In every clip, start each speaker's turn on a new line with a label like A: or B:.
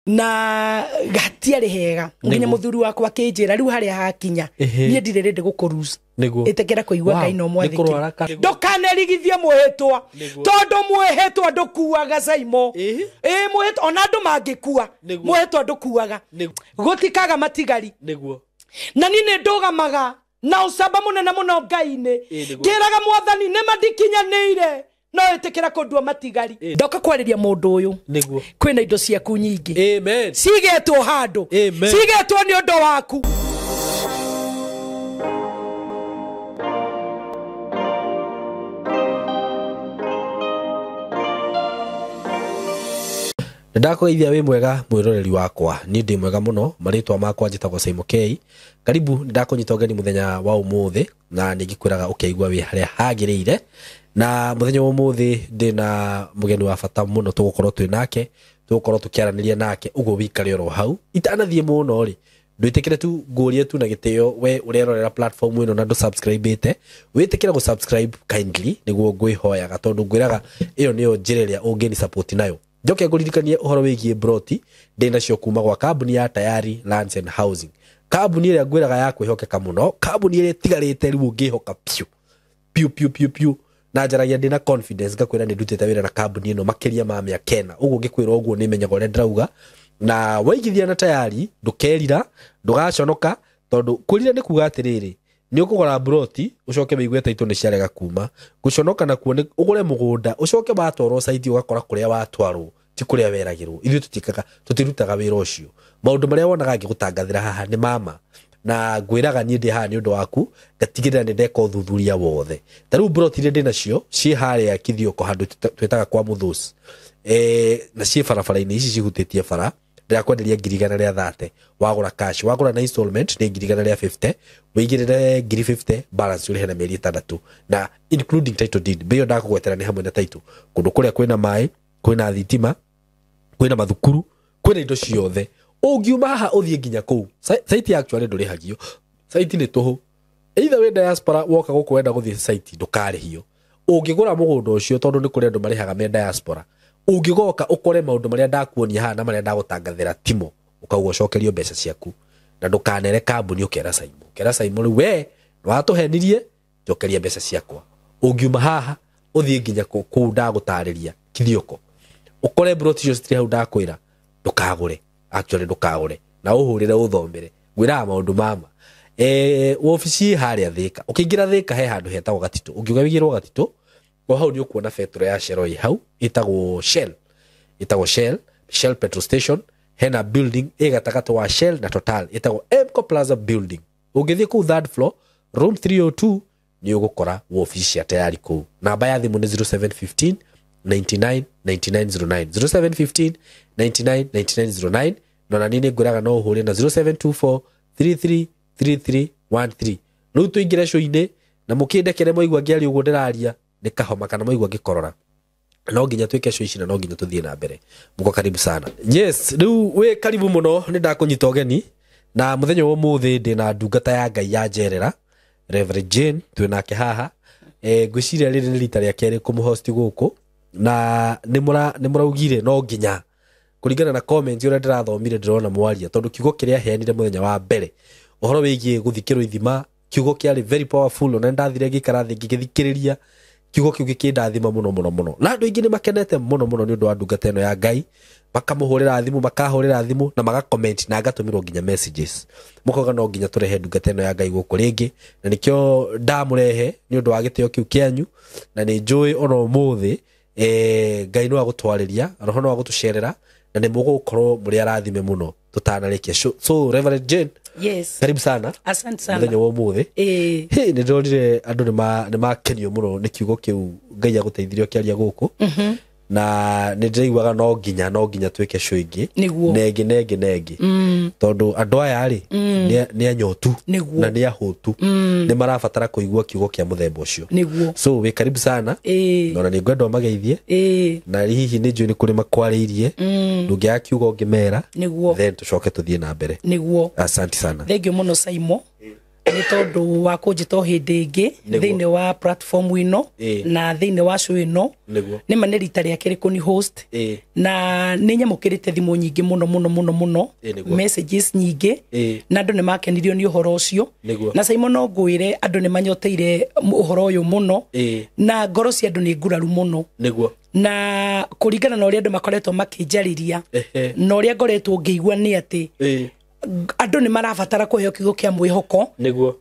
A: na gatiarĩ hega nginya muthuri wakwa kĩnjĩra rĩu harĩa hakinya niĩ ndirĩ rĩndĩ gũkũruca ĩtekera kũigua Ngai no mwathĩki ndũkanerigithie mwĩhĩtwa tondũ mwĩhĩtwa ndũkuaga Saimo mwĩhĩtwa ona andũ mangĩkua mwĩhĩtwa ndũkuaga gũtikaga matigari na niĩ nĩ ndũgamaga na ũcamba mũnene mũno Ngai-inĩ ngĩraga mwathani nĩ mandikinyanĩire no ĩtekera kũndua matigari ndoka kwarĩria mũndũ ũyũ kwĩna indo ciaku nyingĩ amen cigetwo handũ cigetwo nĩ ũndũ waku
B: Ndakoithia wi mwega mwiroreri wakwa ni ndi mwega muno maritwa makwa njitagwo Saimo K karibu ndakunyita ngeni muthenya wa umuthi na ningikwiraga ukeigwa wi haria hagirire na muthenya wa umuthi ndina mugeni wa bata muno tugukorwo twi nake tugukorwo tukiaraniria nake ugo wikare ro hau itanathie muno ri ndwitikire tu ngurie tu na gitio we urerorera platform ino na ndo subscribe ite witikira go subscribe kindly niguo ngwihoyaga tondu ngwiraga iyo niyo njireria ungeni support nayo Njoke nguririkanie uhoro wigie broti ndina cio kuma gwa kambuni ya Tayari Lands and Housing. Kambuni ĩrĩa ngwiraga ya kwĩhokeka muno, kambuni ĩrĩa tigarĩte rĩu ngĩhoka piu na njaragia ndina confidence ngakwĩra nĩ ndutĩte wĩra na kambuni ĩno makĩria ma mĩaka 4. Ũguo ngĩkwĩra ũguo nĩ menyaga ũrĩa ndĩrauga na waigithia na Tayari ndũkerira ndũgaconoka tondũ kũrira nĩ kuga atĩrĩrĩ ni ukugora broti ucoke beigwe taito ni ciarega kuma guconoka na kuone ugure mugunda ucoke batoro site ugakora kuria watwaro ti kuria weragirwo ithu tutikaga tutirutaga wira ucio maundu maria wonaga ngigutangathira haha ni mama na ngwiraga ni ndi haha ni undu waku gatigirira ni ndeka uthuthuria wothe taru broti ndi nacio ci haria kithioko handu twetaga kwa muthusi na ci barabara-ini ici cihutitie bara ndakwenderia ngirigana ria 30 wagura cash wagura na installment ni ngirigana ria 50 wigirire ngiri 50 balance uri hena meri 6 na including title deed beyo ndakugwetera ni hamwe na title kundu kuria kwina mai kwina thitima kwina mathukuru kwina indo ciothe ungiuma haha uthie nginya kuu site actually ndurihagio site ni tuhu either we diaspora woka guku wenda guthie site ndukarihio ungigura mugunda ucio tondu ni kuria andu marihaga me diaspora ungigoka ukore maundu maria ndakuonia haha na maria ndagutangathira timo ukauga cokerio mbeca ciaku na ndukanere kambuni ukera Saimo ri we nwatuhenirie njokeria mbeca ciakwa ungiuma haha uthie nginya ku ndagutariria kithioko ukore broti cio citiri hau ndakwira ndukagure actually ndukagure na uhurire uthomere gwira maundu mama ofisi haria Thika ukiingira Thika he handu hetagwo Gatito ungiuga wigirwo Gatito kwa hau ni ukuona petro ya Shell hau itagwo Shell petrol station hena building gatagato wa Shell na Total itagwo Emco Plaza building ungithie ku third floor room 302 ni ugukora ofisi ya Tayari ku namba ya thimu ni 0715 99 9909 0715 99 9909 nona nini nguraga no uhuri na 0724 33 3313 no tuingira show-ini na mukindekere moigwa ngiari ugo ndiraria nikahoma kana moigwa ngikorora no nginya twike show ici na no nginya tuthie na mbere muko karibu sana yes riu we karibu muno ni ndakunyita ugeni na muthenya wa muthi ndina ndungata ya Ngai ya njerera Reverend Jane twinake haha ngwiciria riri ni rita ria keri kumuhost guku na ni muraugire no nginya kuringana na comment ira ndirathomire ndirona mwaria tondu kiugo kiria heanire muthenya wa mbere uhoro wigie guthikirwo ithima kiugo kiari very powerful ona ndathire gikara thi ngigithikiriria kiugo kiu gikindathima muno na andu ingi ni makenete muno ni undu wa ndungata eno ya Ngai makamuhurira thimu makahurira thimu na maga comment na agatumirwo nginya messages mukoga no nginya turehe ndungata eno ya Ngai guku ringi na nikio ndamurehe ni undu wa gitio kiu kianyu na ni njui ono muthi Ngai no agutwariria roho no agutucerera na ni mugukorwo muri arathime muno tutanarikia so Reverend Jane
A: yes
B: karibu sana
A: asante sana
B: muthenya wa muthi ni ndorire andu ni makenio muno ni kiugo kiu Ngai aguteithirio kiaria guku na ni ndiraiguaga no nginya twike show ingi negi tondu andu aya ri ni anyotu na ni ahutu ni marabatara kuigua kiugo kia muthemba ucio so we karibu sana nona ni ngwenda mageithie na hihi ni njui ni kuri makwariirie ndungia kiugo ngimera then tucoke tuthie na mbere
A: niguo
B: asante sana
A: thengio muno Saimo ni tondu wa kunjito hindi ingi thiini wa platform ino na thiini wa show ino ni manerita ria kiriko ni host na ni nyamukirite thimu nyingi muno messages nyingi na andu ni makenirio ni uhoro ucio na Simon no ngwire andu ni manyoteire uhoro uyu muno na ngoro cia andu ni nguraru muno na kuringana na uria andu makoretwo makinjariria na uria ngoretwo ngiigua ni ati andu ni marabatara kuheo kiugo kia mwihoko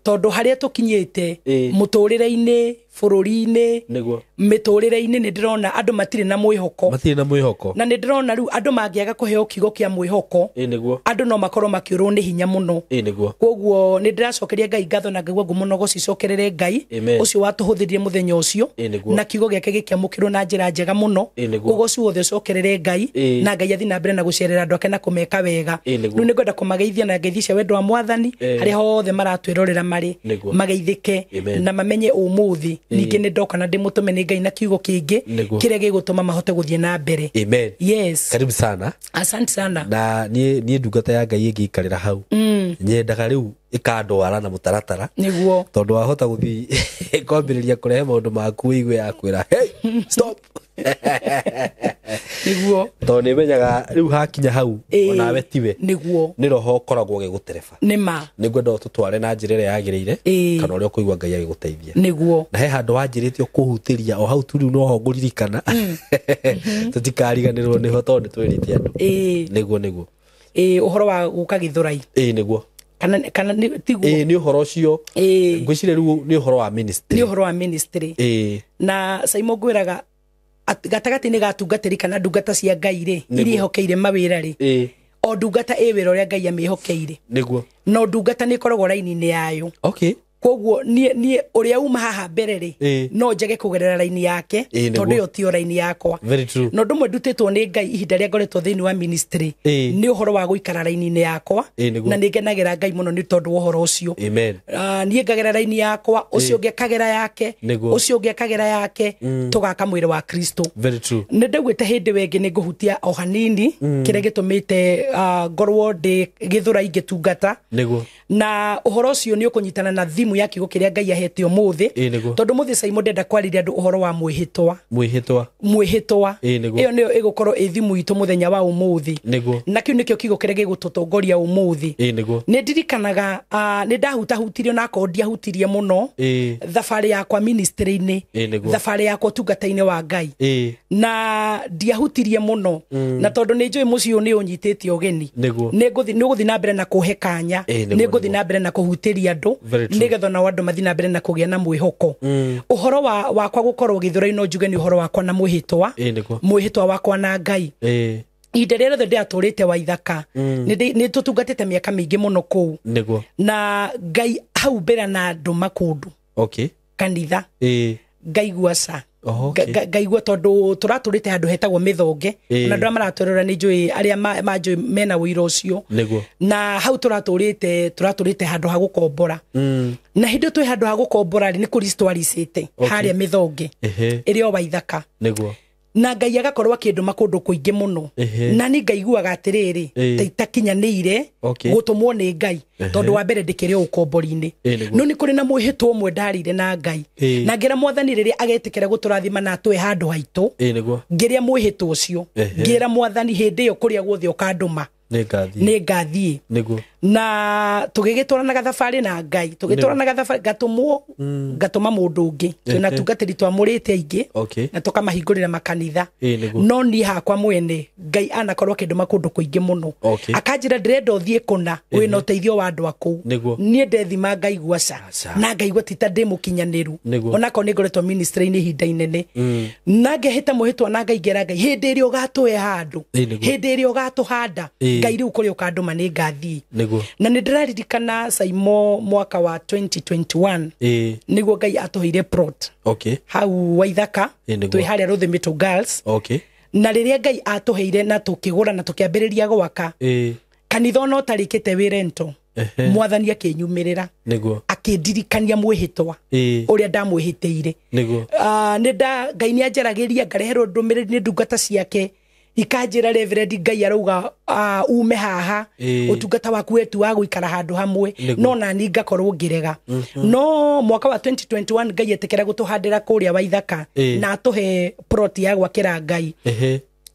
A: tondu haria tukinyite muturire-ini bururi-ini miturire-ini ni ndirona andu matire na mwihoko na ni ndirona riu andu mangiaga kuheo kiugo kia mwihoko andu no makorwo makiurwo ni hinya muno koguo ni ndiracokeria Ngai ngatho na ngaigua ngumo gocicokerere Ngai ucio watuhuthirie muthenya ucio na kiugo giake gikiamukirwo na njira njega muno ugoci wothe cokerere Ngai na Ngai athi na mbere na gucerera andu ake na kumeka wega riu ni ngwenda kumageithia na ngeithia wendo wa Mwathani haria hothe maratwirorera mari mageithike na mamenye umuthi ningi ni ndoka na ndimutume ni Ngai na kiugo kingi kiria gigutuma mahote guthie na mbere.
B: Amen.
A: Yes,
B: karibu sana.
A: Asante sana.
B: Na nie ndungata ya Ngai ingiikarira hau nyendaga riu ikandwara na mutaratara
A: niguo
B: tondu wahota guthi kwambiriria kurehe maundu maku igwe ya kwira hey stop
A: niguo
B: tondu ni menyaga riu hakinya hau onawe tiwe
A: niguo
B: ni roho koragwo gigutereba
A: nima
B: ningwenda tutware na njira iria yagirire kana uria kuigua Ngai agiguteithia
A: niguo na
B: he handu wanjiritio kuhutiria o hau tu riu no ho nguririkana tutikariganirwo ni ho tondu twirite andu niguo
A: uhoro wa guka Githurai
B: niguo
A: kana tiguo
B: ni uhoro ucio ngwicire riu ni uhoro wa ministry
A: na Simon gwiraga gatagati ni gatungatiri kana ndungata cia Ngai ri iria hokeire mawira ri o ndungata wira uria Ngai amihokeire
B: niguo
A: no ndungata ni koragwo raini-ini yayo koguo nie uria uma haha mbere ri no njage kugerera raini yake tondu yo ti raini yakwa no ndumwe ndutitwo ni Ngai ihinda ria ngoretwo thiini wa ministry ni uhoro wa guikara raini-ini yakwa na ni ngenagira Ngai muno ni tondu wa uhoro ucio nie ngagera raini yakwa ucio ngekagera yake ucio ngekagera yake tugaka mwiri wa Kristo ni ndagwite hindi wengi ni nguhutia o hanini kiria gitumite ngorwo ndi Githurai ngitungata na uhoro ucio ni ukunyitana na thimu ya kiugo kiria Ngai ahete umuthi tondu muthi Simon ndenda kwariria andu uhoro wa mwihitwa iyo niyo igukorwo thimu itu muthenya wa umuthi na kiu nikio kiugo kiria gigututongoria umuthi ni ndirikanaga ni ndahutahutirio na akondia hutirie muno thabari yakwa ministry-ini thabari yakwa tungata-ini wa Ngai na ndiahutirie muno na tondu ni njui mucio ni unyitite ogeni ni nguthi na mbere na kuhe kanya ni nguthi na mbere na kuhutiria andu nigetha na andu mathi na mbere na kugia na mwihoko uhoro wakwa gukorwo Githurai no njuge ni uhoro wakwa na mwihitwa wakwa na Ngai inde rero ndiaturite wa ithaka ni tutungatite miaka mingi muno kuu na Ngai hau mbere na andu makundu kanitha Ngai guaca ngaigua tondu turaturite handu hetagwo mithonge na andu maratwerera ni njui aria manjui mena wira ucio na hau turaturite handu ha gukombora na hindi twi handu ha gukombora ni Kristo aricite haria mithonge irio wa ithaka na Ngai agakorwo akinduma kundu kuingi muno na ni ngaiguaga atiriri itakinyanire gutumwo ni Ngai tondu wa mbere ndikire ukombori-ini no ni kuri na mwihitwo umwe ndarire na Ngai na ngira Mwathani riria agetikira guturathima na atwe handu haitu ngiria mwihitwo ucio ngira Mwathani hindi iyo kuria guothe ukanduma ni ngathie na tugigitwaranaga thabari na Ngai tugitwaranaga thabari gatuma mundu ungi twina tungatiri twamurite aingi na tukamahingurira makanitha no ni hakwa mwene Ngai anakorwo kinduma kundu kuingi muno akanjira ndirenda uthie kuna wina uteithio wa andu aku nie ndethima Ngai guaca na Ngai gwatita ndimukinyaniru onako ni ngoretwo ministry-ini ihinda inene na ngehita muhitwa na Ngai ngera Ngai hindi iri ugatwe handu hindi iri ugatuhanda Ngai riu kuri ukanduma ni ngathie na ni ndiraririkana Simon mwaka wa 2021 niguo Ngai atuheire plot hau wa ithaka twi haria Ruthimito Girls na riria Ngai atuheire na tukigura na tukiambiriria gwaka kanitha no tarikite wirento Mwathani akinyumirira akindirikania mwihitwa uria ndamwihitiire Ngai ni anjaragiria ngareherwo ndumiriri ni ndungata ciake ikanjira Reverend Ngai arauga ume haha utungata waku wetu wa guikara handu hamwe no na ni ngakorwo ngirega no mwaka wa 2021 Ngai etekera gutuhandira kuria Waithaka na atuhe plot ya gwakira Ngai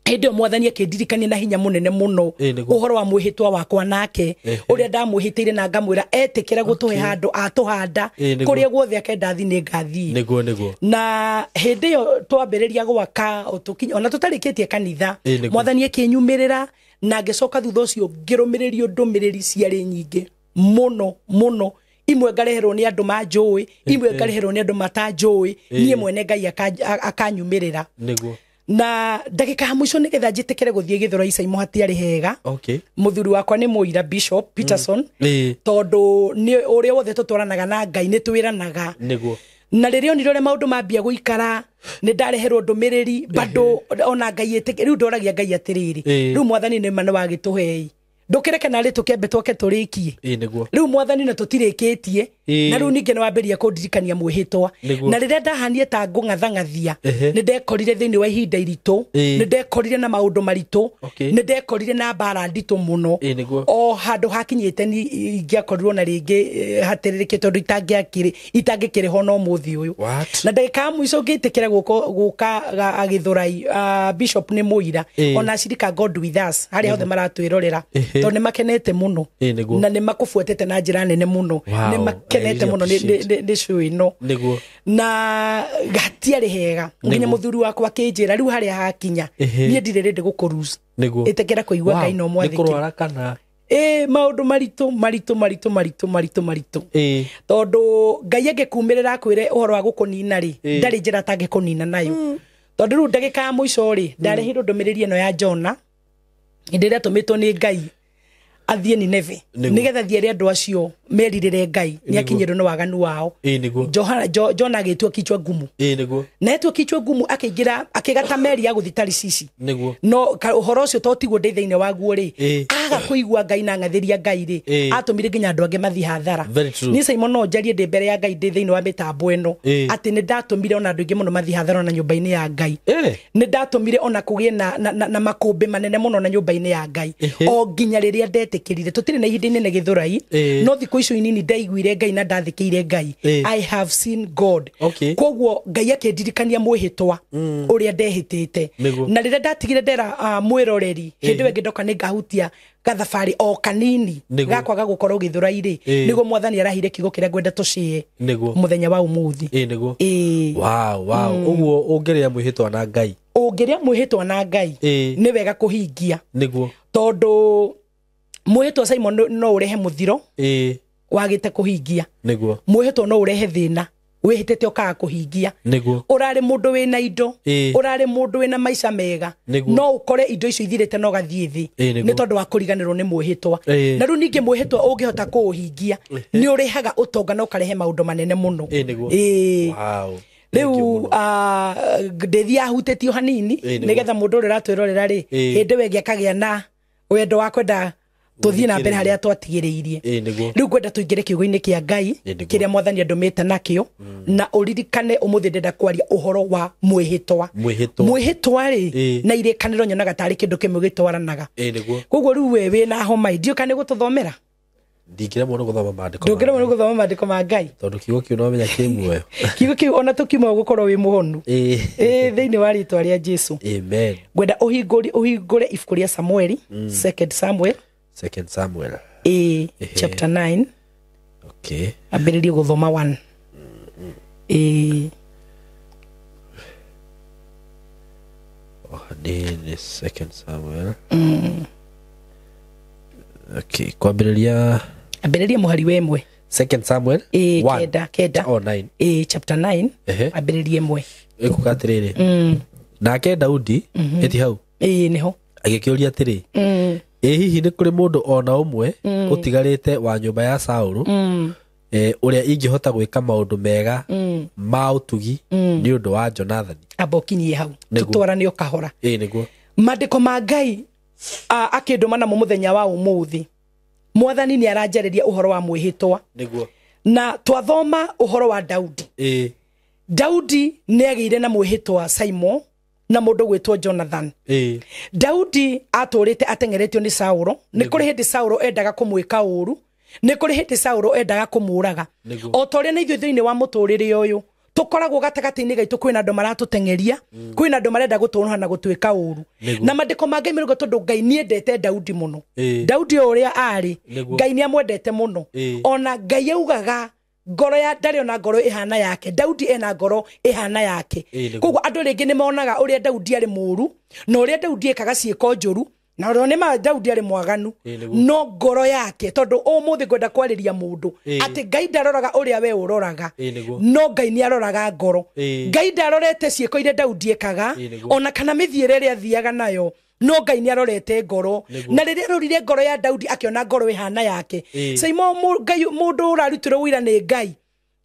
A: hĩndĩ ĩyo mwathani akĩndirikania na hinya mũnene mũno ũhoro wa mwĩhĩtwa wakwa nake ũrĩa ndamwĩhĩtĩire na ngamwĩra etĩkĩra gũtũhe handũ atũhanda kũrĩa guothe akenda thiĩ nĩ ngathiĩ na hĩndĩ ĩyo twambĩrĩria gwaka ona tũtarĩkĩtie kanitha mwathani akĩnyumĩrĩra na ngĩcoka thutha ũcio ngĩrũmĩrĩrio ndũmĩrĩri ciarĩ nyingĩ mũno imwe ngareherwo nĩ andũ manjũĩ imwe ngareherwo nĩ andũ matanjũĩ niĩ mwene Ngai akanyumĩrĩra na ndagika ya mwisho nigetha njitikire guthie githura Isaimo hatiari hega muthuri wakwa ni Muira Bishop Peterson tondu ni uria wothe tutwaranaga na Ngai ni twiranaga na ririo ni rore maundu mambia guikara ni ndareherwo ndumiriri bado ona Ngai etike riu ndoragia Ngai atiriri riu mwathani ni mane wagituhei ndukireke na ri tukembe twoke turikie riu mwathani na tutirikitie na riu ninge nwambiria kundirikania mwihitwa na riria ndahanie ta ngung'athangathia ni ndekorire thiini wa ihinda iritu ni ndekorire na maundu maritu ni ndekorire na mbara nditu muno o handu hakinyite ni ingiakorirwo na ringi hatiririke tondu itangikire ho no muthi uyu na ndagika mwico ngitikira guka agithurai Bishop ni Muira ona cirika God with us hari hothe maratwirorera tondu ni makenete muno na ni makufuatete na njira nene muno ni makenete muno ni show ino na gatiari hega nginya muthuri wakwa akinjira riu haria hakinya nie ndirende gukuruza itekera kuigua Ngai no mwathiki
B: nikurwara kana
A: maundu maritu tondu Ngai angikumirira akwire uhoro wa gukunina ri ndari njira tangikunina nayo tondu riu ndagika ya mwico ri ndarehirwo ndumiriri eno ya Jona ndira tumitwo ni Ngai athie Nineve nigetha thiere andu acio meririre Ngai ni akinyirwo no waganu wao Jona agitwo kichwa ngumu na etwo kichwa ngumu akigira akigata meri ya guthitari sisi no uhoro ucio totigwo ndeithaine waguo ri aga kuigua Ngai na ngathiria Ngai ri atumire nginya andu ange mathi hathara ni Simon no njarie ndi mbere ya Ngai ndeithaine wa mitambo eno ati ni ndatumire ona andu ange muno mathi hathara na nyumba-ini ya Ngai ni ndatumire ona kugie na makumbi manene muno na nyumba-ini ya Ngai o nginya riria ndetikirire tutire na ihinda inene githurai no thiko icio inini ndaiguire Ngai na ndathikiire Ngai I have seen God koguo Ngai akendirikania mwihitwa uria ndehitite na riria ndatigire ndera mwiroreri hindi wengi ndoka ni ngahutia gathabari o kanini gakwaga gukorwo githurai-ri nigo mwathani arahire kigo kiria ngwenda tucie muthenya wa umuthi
B: wow uguo ungeria mwihitwa na Ngai ni wega kuhingia tondu mwihitwa Simon no urehe muthiro wagite kuhingia mwihitwa no urehe thina wihitete ukaga kuhingia urari mundu wina indo urari mundu wina maisha mega no ukore indo icio ithirite no gathie thi ni tondu wa kuriganirwo ni mwihitwa na riu ninge mwihitwa ungihota kuuhingia ni urehaga utonga no ukarehe maundu manene muno riu ndethia hutetio hanini nigetha mundu uri ratwirorera ri hindi wengi akagia na wendo wa kwenda tuthie na mbere haria twatigiriirie riu kwenda tuingire kiugo-ini kia Ngai kiria mwathani andumite nakio na uririkane umuthi ndenda kwaria uhoro wa mwihitwa ri na irikaniro nyonaga tari kindu kimwe gitwaranaga koguo riu we na homa ndio kane gututhomera ndikira muno guthoma maandiko ma Ngai tondu kiugo kiu no menya kimuoyo
A: kiugo kiu ona tukiuma gukorwo wi muhonu thiini wa ritwa ria Jesu
B: amen
A: gwenda uhingure ibuku ria Samueli 2 Samuel chapter 9 ambiririe guthoma 1
B: ni 2 Samuel kwambiriria
A: muhari wa 1
B: 2 Samuel
A: kenda
B: 9
A: chapter 9 ambiririe 1
B: ikukatiriri nake Daudi eti hau
A: niho
B: agikiuria atiri hihi ni kuri mundu ona umwe utigarite wa nyumba ya Saulu uria ingihota gwika maundu mega ma utugi ni undu wa Jonathan
A: abokinyie hau tutwarane ukahora
B: niguo
A: mandiko ma Ngai akindumana mu muthenya wa umuthi mwathani ni aranjariria uhoro wa mwihitwa
B: niguo
A: na twathoma uhoro wa Daudi Daudi ni agire na mwihitwa Simon na mundu gwitwo Jonathan. Daudi aturite atengeretio ni Saulo, ni kuri hindi Saulo endaga kumwika uru, ni kuri hindi Saulo endaga kumuraga. O toria na ithuĩ thĩinĩ wa mũtũrĩre ũyũ tukoragwo gatagati-inĩ gaitũ kwĩna andũ maratutengeria, kwĩna andũ marenda gũtũnũha na gũtwĩka ũru. Na mandĩko ma Ngai mĩrongo tondũ Ngai nĩendete Daudi mũno. Daudi ũrĩa arĩ, Ngai nĩamwendete mũno. Ona Ngai augaga ngoro ya ndarĩ ona ngoro ihana yake. Daudi ena ngoro ihana yake. Koguo andũ rĩngĩ nĩmonaga ũrĩa Daudi arĩ mũru, na ũrĩa Daudi ekaga ciĩko njũru, na ũrĩa ma Daudi arĩ mwaganu, no ngoro yake tondũ ũmũthĩ ngwenda kwarĩria mũndũ atĩ Ngai ndaroraga ũrĩa we ũroraga, no Ngai nĩaroraga ngoro. Ngai ndarorete ciĩko iria Daudi ekaga, ona kana mĩthiĩre ĩrĩa athiaga nayo, no Ngai nĩarorete ngoro. Na rĩrĩa arorire ngoro ya Daudi akĩona ngoro ihana yake, Saimo mũndũ ũrarutirwo wĩra nĩ Ngai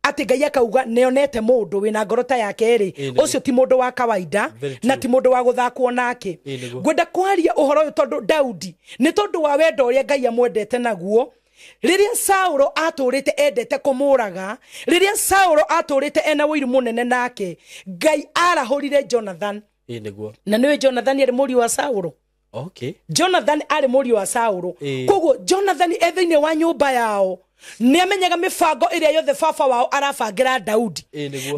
A: ati Ngai akauga neonete mundu wina ngoro ta yake ri, ucio ti mundu wa kawaida na ti mundu wa guthakwo nake. Ngwenda kwaria uhoro uyu tondu Daudi ni tondu wa wendo uria Ngai amwendete naguo. Riria Saulo aturite endete kumuraga, riria Saulo aturite ena wiru munene nake, Ngai arahurire Jonathan. Na niwe Jonathan ari muri wa Saulo. Jonathan ari muri wa Saulo. Koguo Jonathan ethiine wa nyumba yao nĩamenyaga mifango ĩrĩa yothe baba wao arabangira Daudi.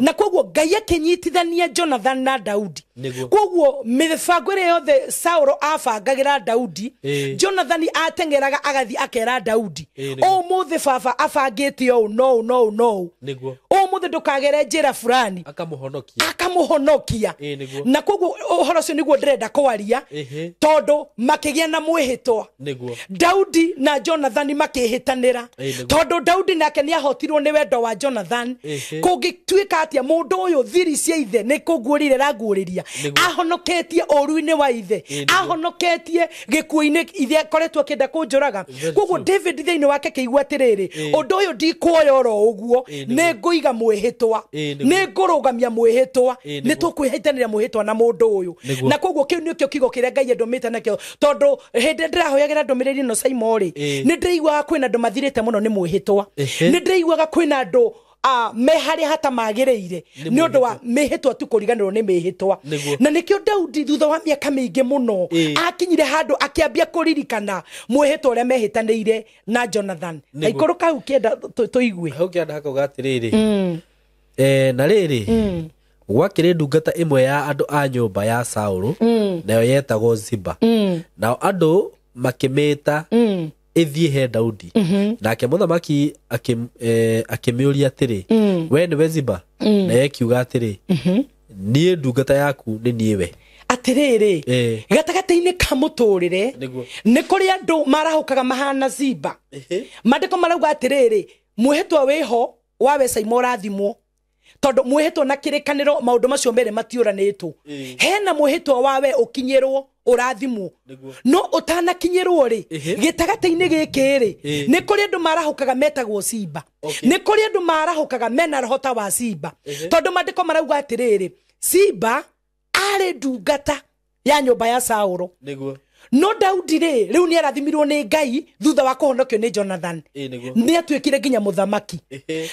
A: Na koguo Ngai akinyitithania Jonathan na Daudi. Koguo mifango ĩrĩa yothe Saulo abangagira Daudi, Jonathan atengeraga agathi akera Daudi, o muthe baba abangĩte o no mũthĩ ndũkagere njĩra fulani, akamuhonokia. Na koguo ũhoro ũcio nĩguo ndĩrenda kwaria, tondũ makĩgĩa na mwĩhĩtwa. Daudi na Jonathan makĩhĩtanĩra, tondũ Daudi nake nĩahotirwo nĩ wendo wa Jonathan. Kũngĩtuĩka atĩa mũndũ ũyũ thiri cia ithe nĩ kũguũrĩra raguũrĩria, ahonoketie ũru-inĩ wa ithe, ahonoketie gĩkuũ-inĩ ithe koretwo kĩenda kũnjũraga. Koguo David thĩinĩ wake kĩigua atĩrĩrĩ, ũndũ ũyũ ndikuoya oro ũguo, nĩ ngũiga mwĩhĩtwa, nĩ ngũrũgamia mwĩhĩtwa, nĩ tũkwĩhĩtanĩra mwĩhĩtwa na mũndũ ũyũ. Na koguo kĩu nĩkĩo kiugo kĩrĩa Ngai endũmĩte nakĩo, tondũ hĩndĩ ndĩrahoyagĩra ndũmĩrĩri ĩno Saimo-rĩ, nĩ ndĩraiguaga kwĩna andũ mathirĩte mũno nĩ mwĩhĩtwa, nĩ ndĩraiguaga kwĩna andũ me harĩa hata magĩrĩire nĩ ũndũ wa mĩhĩtwa tu kũriganĩrwo nĩ mĩhĩtwa. Na nĩkĩo Daudi thutha wa mĩaka mĩingĩ mũno akinyire handũ akĩambia kũririkana mwĩhĩtwa ũrĩa mehĩtanĩire na Jonathan. Na ikũrũ kau kĩenda tũigue
B: hau kĩanda hakauga atĩrĩrĩ, na rĩrĩ gwakĩrĩ ndungata ĩmwe ya andũ a nyũmba ya Saulo, nayo yetagwo Ziba. Nao andũ makĩmĩta ĩthiĩ he Daudi. Nake mũthamaki akĩmĩũria atĩrĩ, we nĩwe Ziba? Naye akiuga atĩrĩ, niĩ ndungata yaku nĩ niĩ we.
A: Atĩrĩrĩ, gatagatĩ-inĩ ka mũtũrĩre nĩ kũrĩ andũ marahũkaga mahana Ziba. Mandĩko marauga atĩrĩrĩ, mwĩhĩtwa wĩho wawe Saimo rathimwo, tondũ mwĩhĩtwa na kĩrĩkanĩro maũndũ macio merĩ matiũranĩtwo. Hena mwĩhĩtwa wawe ũkinyĩrwo ũrathimwo, no ũtanakinyĩrwo-rĩ, gĩtagatĩ-inĩ gĩkĩ-rĩ, nĩ kũrĩ andũ marahũkaga metagwo Ziba, nĩ kũrĩ andũ marahũkaga mena roho ta wa Ziba. Tondũ mandĩko marauga atĩrĩrĩ, Ziba arĩ ndungata ya nyũmba ya Saulo, no Daudi-rĩ rĩu nĩarathimirwo nĩ Ngai thutha wa kũhonokio nĩ Jonathan, nĩatuĩkire nginya mũthamaki.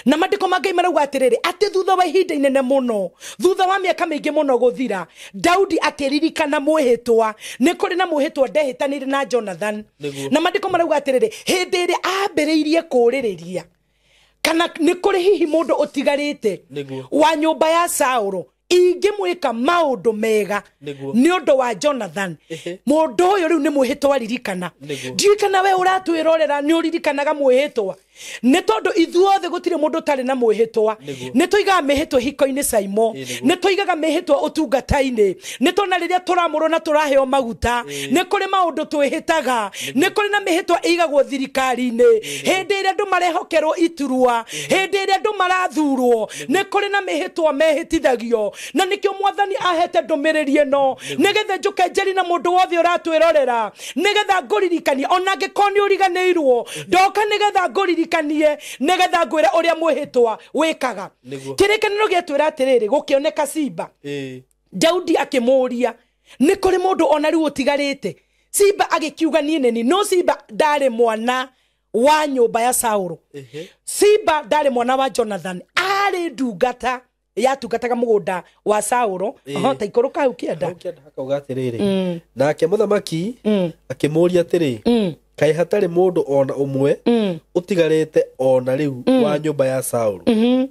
A: Na mandĩko ma Ngai marauga atĩrĩrĩ, atĩ thutha wa ihinda inene mũno, thutha wa mĩaka mĩingĩ mũno gũthira, Daudi akĩririkana mwĩhĩtwa. Nĩ kũrĩ na mwĩhĩtwa ndehĩtanĩire na Jonathan. Na mandĩko marauga atĩrĩrĩ, hĩndĩ ĩrĩa ambĩrĩirie kũrĩrĩria, kana nĩ kũrĩ hihi mũndũ ũtigarĩte wa nyũmba ya Saulo ingĩmwĩka maũndũ mega nĩ ũndũ wa Jonathan, mũndũ ũyũ rĩu nĩ mwĩhĩtwa ririkana. Ndirikana we ũratwĩrorera nĩ ũririkanaga mwĩhĩtwa, nĩ tondũ ithuothe gũtirĩ mũndũ ũtarĩ na mwĩhĩtwa. Nĩ tũigaga mĩhĩtwa hiko-inĩ Saimo, nĩ tũigaga mĩhĩtwa ũtungata-inĩ, nĩ tona rĩrĩa tũramũrwo na tũraheo maguta, nĩ kũrĩ maũndũ twĩhĩtaga, nĩ kũrĩ na mĩhĩtwa ĩigagwo thirikari-inĩ hĩndĩ ĩrĩa andũ marehokerwo iturwa, hĩndĩ ĩrĩa andũ marathurwo, nĩ kũrĩ na mĩhĩtwa mehĩtithagio. Na nĩkĩo Mwathani ahete ndũmĩrĩri ĩno nĩgetha njũke njeri na mũndũ wothe ũratwĩrorera, nĩgetha ngũririkanie ona angĩkorwo nĩ ũriganĩirwo, ndoka nĩgetha ngũririkanie, nĩgetha ngwĩre ũrĩa mwĩhĩtwa wĩkaga. Kĩrĩkanĩro gĩatwĩra atĩrĩrĩ, gũkĩoneka Ziba, Daudi akĩmũria, nĩ kũrĩ mũndũ ona rĩu ũtigarĩte? Ziba agĩkiuga niĩ nĩ niĩ. No Ziba ndarĩ mwana wa nyũmba ya Saulo, Ziba ndarĩ mwana wa Jonathan, arĩ ndungata yatungataga mugunda wa Saũlũ ta ikũrũka hau kĩanda
B: akauga atĩrĩrĩ nake mũthamaki akĩmũria atĩrĩ kai hatarĩ mũndũ ona ũmwe ũtigarĩte ona rĩu wa nyũmba ya Saũlũ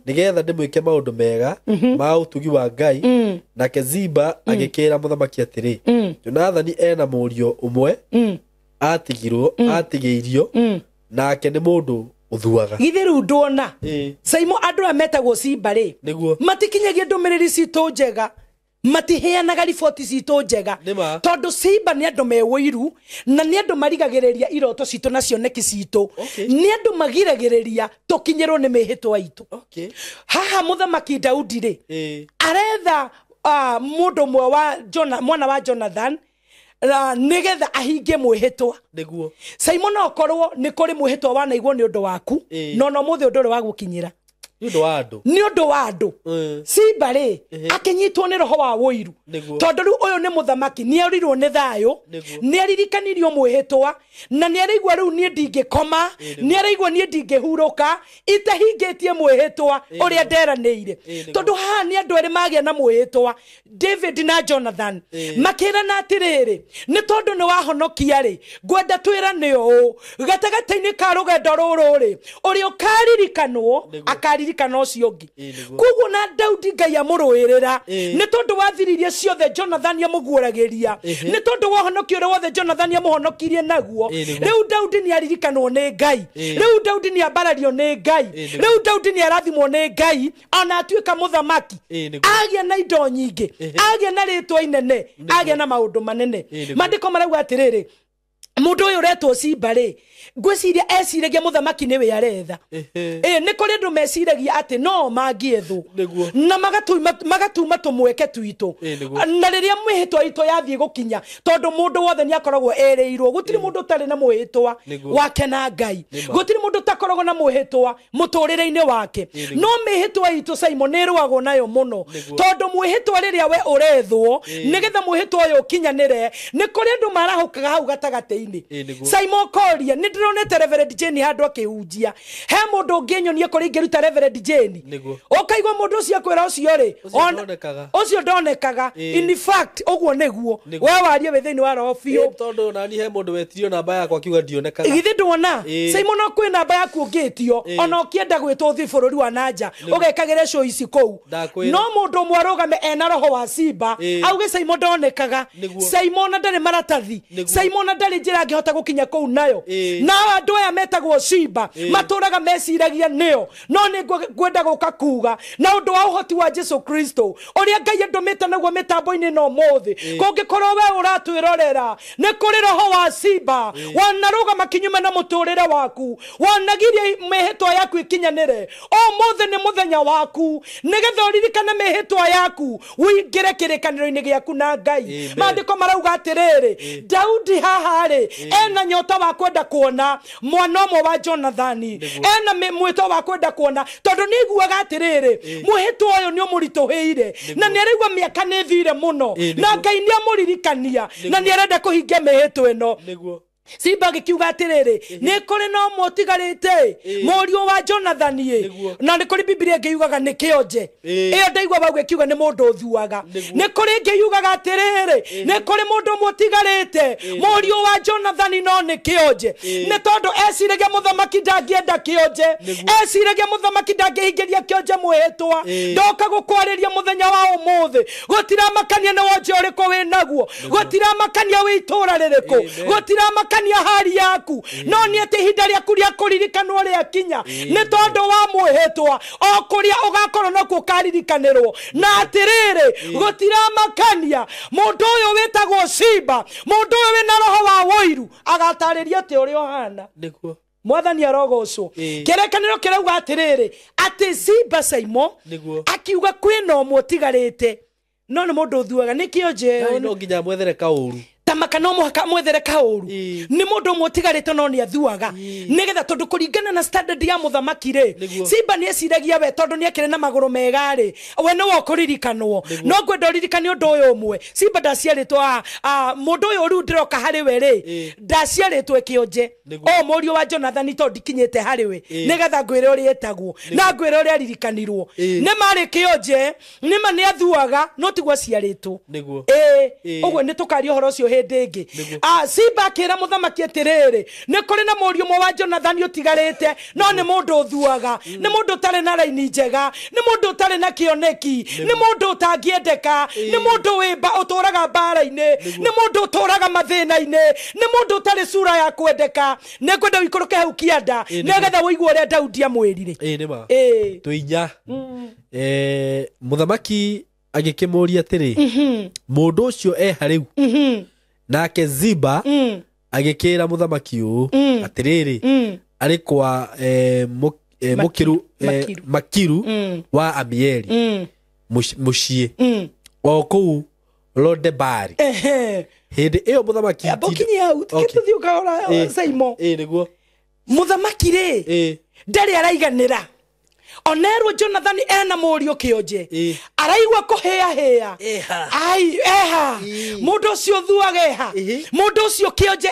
B: nĩgetha ndĩmwĩke maũndũ mega ma ũtugi wa Ngai nake Ziba agĩkĩra mũthamaki atĩrĩ Jonathani ena mũriũ ũmwe atigĩirio nake nĩ mũndũ uthuaga
A: githiru ndona saimo andũ ametagwo Ziba rĩ matikinyagia ndũmĩrĩri citũ njega matiheanaga riboti citũ njega tondũ Ziba nĩ andũ mewũiru na nĩ andũ marigagĩrĩria iroto citũ na cioneki citũ nĩ andũ magiragĩrĩria tũkinyĩrwo nĩ mĩhĩtwa itũ haha mũthamaki Daudi rĩ aretha mũndũ mwana wa Jonathan nigetha ahingie mwĩhĩtwa
B: niguo
A: Simon okorwo nĩ kũrĩ mwĩhĩtwa wanaigwo nĩ ũndũ waku no mũthĩ ũndũ wa gũkinyĩra ni ũndũ wa andũ Ziba rĩ akĩnyitwo nĩ roho wa wũiru tondũ rĩu ũyũ nĩ mũthamaki nĩ arirwo nĩ thayũ nĩ aririkanirio mwĩhĩtwa na nĩ araigua rĩu niĩ ndingĩkoma nĩ araigua niĩ ndingĩhurũka itahingĩtie mwĩhĩtwa ũrĩa nderanĩire tondũ haha nĩ andũ erĩ magĩa na mwĩhĩtwa David na Jonathan makĩrana atĩrĩrĩ nĩ tondũ nĩ wahonokia rĩ ngwenda twĩrane ũũ gatagatĩ-inĩ ka rũgendo rũrũ rĩ ũrĩa ũkaririkanwo akaririkana ũcio ũngĩ koguo na Daudi Ngai amũrũĩrĩra nĩ tondũ wathiririe ciothe Jonathan amũguũragĩria nĩ tondũ wahonokio ũrĩa wothe Jonathan amũhonokirie naguo rĩu Daudi nĩ aririkanwo nĩ Ngai rĩu Daudi nĩ ambarario nĩ Ngai rĩu Daudi nĩ arathimwo nĩ Ngai ona atuĩka mũthamaki agĩa na indo nyingĩ agĩa na rĩtwa inene agĩa na maũndũ manene mandĩko marauga atĩrĩrĩ mũndũ ũyũ ũretwo Ziba rĩ ngwĩciria eciragia mũthamaki nĩwe aretha nĩ kũrĩ andũ meciragia atĩ no mangĩethwo na magatuma tũmweke twitũ na rĩrĩa mwĩhĩtwa itũ yathiĩ gũkinya tondũ mũndũ wothe nĩ akoragwo erĩirwo gũtirĩ mũndũ ũtarĩ na mwĩhĩtwa wake na Ngai gũtirĩ mũndũ ũtakoragwo na mwĩhĩtwa mũtũrĩre-inĩ wake no mĩhĩtwa itũ Simon nĩ ĩrũagwo nayo mũno tondũ mwĩhĩtwa rĩrĩa we ũrethwo nĩgetha mwĩhĩtwa ũyũ ũkinyanĩre nĩ kũrĩ andũ marahũkaga hau gatagatĩ-inĩ Simon Koria nĩ ndĩronete Reverend Jane handũ akĩhunjia he mũndũ ũngĩnyonie kũrĩ ingĩruta Reverend Jane ũkaigua mũndũ ũcio akwĩra ũcio rĩ ũcio ndonekaga in fact ũguo nĩguo we warie we thĩinĩ wa roho biũ
B: tondũ nani he mũndũ wetirio namba yakwa akiuga ndionekaga
A: githĩ ndona Simon no kwĩ namba yaku ũngĩtio ona ũkĩenda gwĩtwo ũthiĩ bũrũri wa nanja ũgekagĩre show ici kũu no mũndũ ũmwe arũgame ena roho wa Ziba auge Simon ndonekaga Simon ndarĩ maratathi Simon ndarĩ njĩra angĩhota gũkinya kũu nayo na andũ aya metagwo Ziba matũraga meciragia nĩo no nĩ ngwenda gũka kuga na ũndũ wa ũhoti wa Jesu Kristo ũrĩa Ngai andũmĩte naguo mĩtambo-inĩ no mũthĩ kũngĩkorwo we ũratwĩrorera nĩ kũrĩ roho wa Ziba wanarũgama kinyume na mũtũrĩre waku wanagirie mĩhĩtwa yaku ikinyanĩre mũthĩ nĩ mũthenya waku nĩgetha ũririkane mĩhĩtwa yaku wĩingĩre kĩrĩkanĩro-inĩ gĩaku na Ngai maandĩko marauga atĩrĩrĩ Daudi haha rĩ ena nyota wa kwenda kuona mwana ũmwe wa Jonathan ena mwĩto wa kwenda kuona tondũ nĩ iguaga atĩrĩrĩ mwĩhĩtwa ũyũ nĩ ũmũritũhĩire na nĩ araigua mĩaka nĩ thire mũno na Ngai nĩ amũririkania na nĩ arenda kũhingia mĩhĩtwa ĩno Ziba gĩkiuga atĩrĩrĩ nĩ kũrĩ no mũtigarĩte mũriũ wa Jonathan na nĩ kũrĩ Biblia ĩngĩugaga nĩ kĩonje ĩyo ndaigua bau gĩkiuga nĩ mũndũ ũthuaga nĩ kũrĩ ĩngĩugaga atĩrĩrĩ nĩ kũrĩ mũndũ mũtigarĩte mũriũ wa Jonathan no nĩ kĩonje nĩ tondũ eciragia mũthamaki ndangĩenda kĩonje eciragia mũthamaki ndangĩhingĩria kĩonje mwĩhĩtwa ndoka gũkwarĩria mũthenya wa ũmũthĩ gũtiramakania nĩ wonje ũrĩkũ wĩ naguo gũtiramakania wĩ itũũra rĩrĩkũ gũtiramakania hali yaku no nĩ atĩ ihinda rĩaku rĩa kũririkanwo rĩakinya nĩ tondũ wa mwĩhĩtwa o kũrĩa ũgakorwo nokuo ũkaririkanĩrwo na atĩrĩrĩ gũtiramakania mũndũ ũyũ wĩtagwo Ziba mũndũ ũyũ wĩna roho wa wũiru agatarĩria atĩ ũrĩa ũhana mwathani arogocwo kĩrĩkanĩro kĩrauga atĩrĩrĩ atĩ Ziba Simon akiuga kwĩna ũmwe ũtigarĩte no nĩ mũndũ ũthuaga nĩ kĩonje
B: no nginya mwethere kaũru
A: kana muhaka mwethere kauru ni mundu mutigarite no ni athuaga nigetha tondu kuringana na standard ya muthamaki ri Simba ni eciragia we tondu ni akire na maguru mega ri we no wokuririkanwo no ngwenda uririkane undu uyu umwe Simba ndaciaritwo mundu uyu ru ndiroka hari we ri ndaciaritwo kionje o murio wa Jonathan tondu dikinyite hari we nigetha ngwire uri etagwo na ngwire uri aririkanirwo ni mari kionje ni mani athuaga no tigwa ciaritwo ogwo ni tukari horo cio hindi ingi Simba akira muthamaki atiriri ni kuri na murio mwe wa Jonathan utigarite no ni mundu uthuaga ni mundu tare na raini njega ni mundu tare na kioneki ni mundu utangiendeka ni mundu wimba uturaga bara-ine ni mundu uturaga mathina-ine ni mundu tare sura ya kwendeka ni kwenda wikuruke hau kianda nigetha uigwe uria Daudi amwirire
B: ni ma tuinya muthamaki agikimuria atiri mundu ucio hariu nake Ziba agikira muthamaki u atiriri ari kwa Makiru wa Amieli mushie o kuu Lodebari hindi iyo muthamaki
A: abokinya utiketuthi ukahora Saimo
B: niguo
A: muthamaki ri ndari araiganira onerwo Jonathan ena murio kionje araigwa kuhea ai mundu cio thuaga mundu cio kionje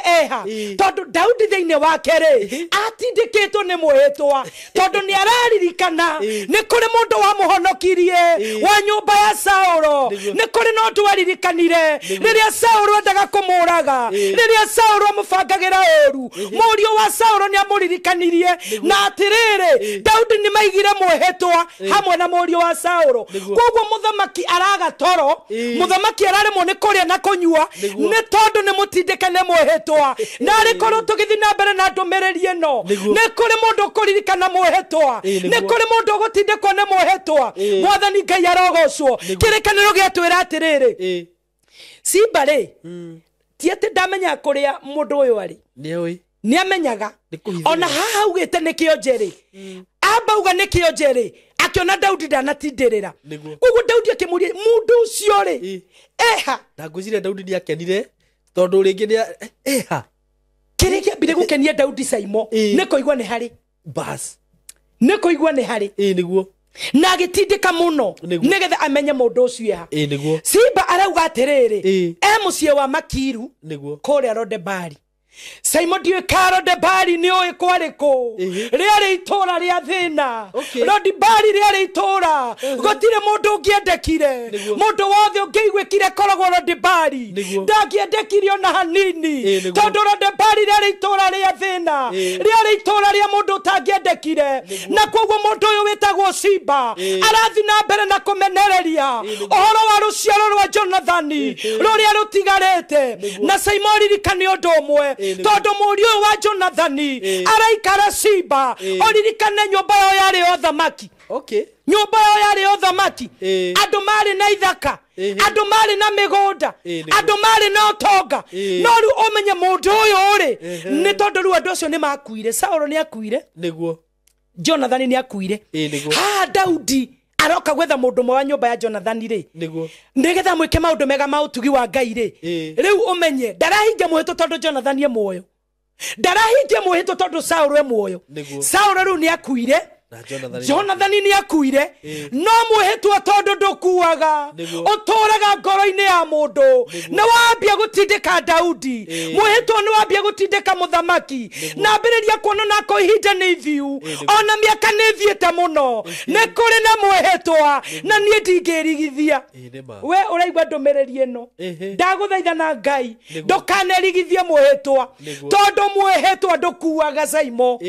A: tondu Daudi thiine wake ri atindikitwo ni muhitwa tondu ni araririkana ni kuri mundu wa muhonokirie wa nyumba ya Saulo ni kuri no ndu aririkanire riria Saulo ndaga kumuraga riria Saulo mufangagira oru murio wa Saulo ni amuririkanirie na atiriri Daudi ni maigire muhetwa hamwe na murio wa Saulo kogwo muthamaki araga toro muthamaki araremwo ni kuria na kunyua ni tondu ni mutindikane muhetwa na ari korwo tugithi na mbere na ndumiriri eno ni kuri mundu kuririkana muhetwa ni kuri mundu gutindikwo ni muhetwa mwathani Ngai arogocwo kirikaniro giatwira atiriri Simba ri ti ati ndamenya kuria mundu uyu ari ni amenyaga ona haha ugite ni kionjeri abauga ni kionjeri akiona Daudi ndanatindirira koguo Daudi akimuria mundu ucio ri
B: ndangwicire Daudi ni akenire tondu ringi ni
A: kirikia bire gukenia Daudi Saimo ni kuigwa ni hari
B: bas
A: ni kuigwa ni hari
B: niguo
A: na agitindika muno nigetha amenye mundu ucio ha
B: niguo
A: Simba arauga atiriri mucie wa Makiru
B: niguo
A: kuria Lodebari Simon diwe karo de bari ni oe kwariko riari itora ria thina Lodebari riari itora gotire mundu ngiendekire mundu wothe ungiigwikire koragwo Lodebari ndangiendekire ona hanini tondu Lodebari riari itora ria thina riari itora ria mundu tangiendekire na kwoguo mundu uyu witagwo Simba arathi na mbere na kumenereria ohoro wa ruciaro rwa Jonathan ruria rutigarite na Simon ririkane undu umwe tondu murio wa Jonathan araikara Simba oririkane nyumba yo yari othamaki nyumba yo yari othamaki andu mari na ithaka andu mari na migunda andu mari na utonga no ru omenye mundu uyu uri ni tondu ru andu acio ni makuire Saulo ni akuire
B: niguo
A: Jonathan ni akuire Daudi aroka gwetha mundu mwa wa nyumba ya Jonathan ri
B: niguo
A: nigetha mwike maundu mega ma utugi wa Ngai ri riu umenye ndarahinja muhito tondu Jonathan ye muoyo ndarahinja muhito tondu Saulo ye muoyo Saulo ru ni akuire Jonathan ni akuire no muhetwa tondu ndukuaga uturaga ngoro-ini ya mundu na wambia gutindika Daudi muhetwa ni wambia gutindika muthamaki na mbiriria kuona nako ihinda ni thiu ona miaka ni thiete muno ni kuri na muhetwa na nie ndingirigithia we uraigwa ndumiriri eno ndaguthaitha na Ngai ndukanerigithie muhetwa tondu muhetwa ndukuaga Saimo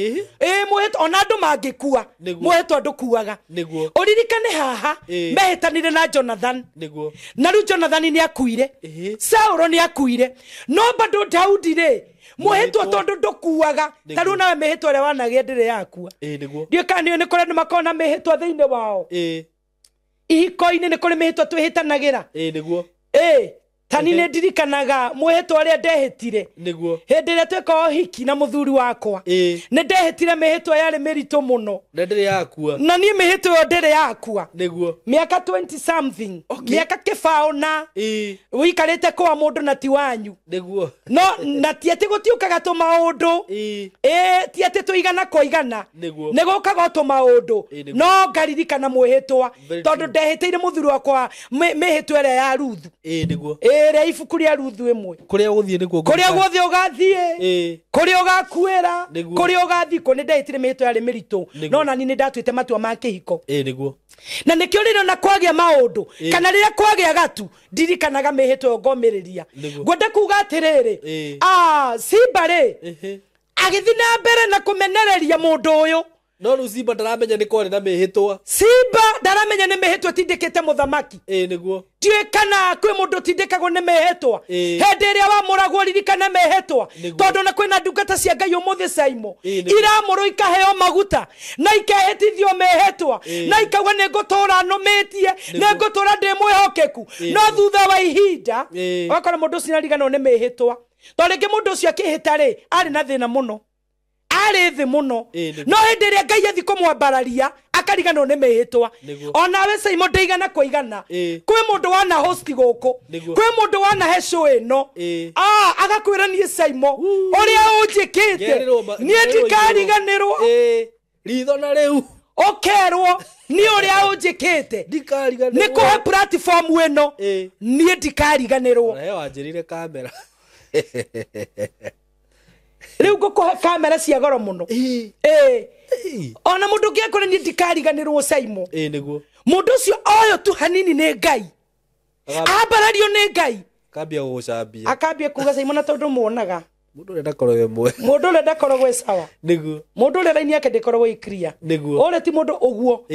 A: muhetwa ona andu mangikua muhetwa ndukuaga uririkane haha mehetanire na Jonathan na ru Jonathan ni akuire Saulo ni akuire no bado Daudi ri muhetwa tondu ndukuaga taru na mehetwa ria wanagia ndire yakua ndio kanio ni kore makona mehetwa thiine wao ihiko-ini ni kuri mehetwa twihitanagira tani ne ndirikanaga mwehto aria ndehitire
B: niguo
A: hindi ria tweka hiki na muthuri wakwa ne ndehitire mehto yale merito muno
B: na ndire yakua
A: na nie mehto yo ndire yakua
B: niguo
A: miaka 20 something miaka kifaona wikarite kwa mundu na ti wanyu
B: niguo
A: no na ti ati gutiukaga to maundu ti ati tuigana koigana nego kaga to maundu no ngaririkana mwehitwa tondu ndehitire muthuri wakwa mehitwa ria ya Ruthu
B: niguo
A: ria ibuku ria Ruthu imwe
B: kuria guthie niguo
A: kuria guthie ugathie kuria ugakuira kuria ugathie ko ndehitire mehitwa yale mirito no na ni ndatwite matua ma kihiko
B: niguo
A: na nikio rino na kwagia maundu kana riria kwagia gatu ndirikanaga mehitwa ngomiriria ngwenda kuga atiriri Simbare agithina mbere na kumenereria mundu uyu
B: no Simba ndaramenya ni kwari na mehitwa
A: Simba ndaramenya ni mehitwa tindikite muthamaki
B: niguo
A: tie kana kwi mundu tindikagwo ni mehitwa hindi ria wa muragwo ririkana mehitwa tondu na kwina ndungata cia Ngai umuthi Saimo iramuru ikaheo maguta na ikahitithio mehitwa na ikagwa ni ngutura numitie ni ngutura ndi mwihokeku no thutha wa ihinda wakora mundu sinarigana ni mehitwa tondu mundu ucio akihitari ari na thina muno ari thi muno no hindi ria Ngai athi kumwambararia akarigana ni mehitwa onawe Saimo ndeigana kuigana kwi mundu wana host guku kwi mundu wana he show ino agakwira ni Saimo uria unjikite ni ndikariganirwo
B: ritho na riu
A: okerwo ni uria unjikite ni kuhe platform ino ni ndikariganirwo
B: he wanjirire kamera
A: riu ngukuhe kamera cia goro muno ona mundu ngekore ni ndikariganirwo Saimo
B: niguo
A: mundu ucio oyo tu hanini ni Ngai abarario ni Ngai
B: kambia gucambia
A: akambia kuga Saimo na tondu muonaga
B: mundu renda korwe mwe
A: mundu renda korwe sawa
B: niguo
A: mundu renda ni yake ndikorwo ikria
B: niguo
A: ore ti mundu uguo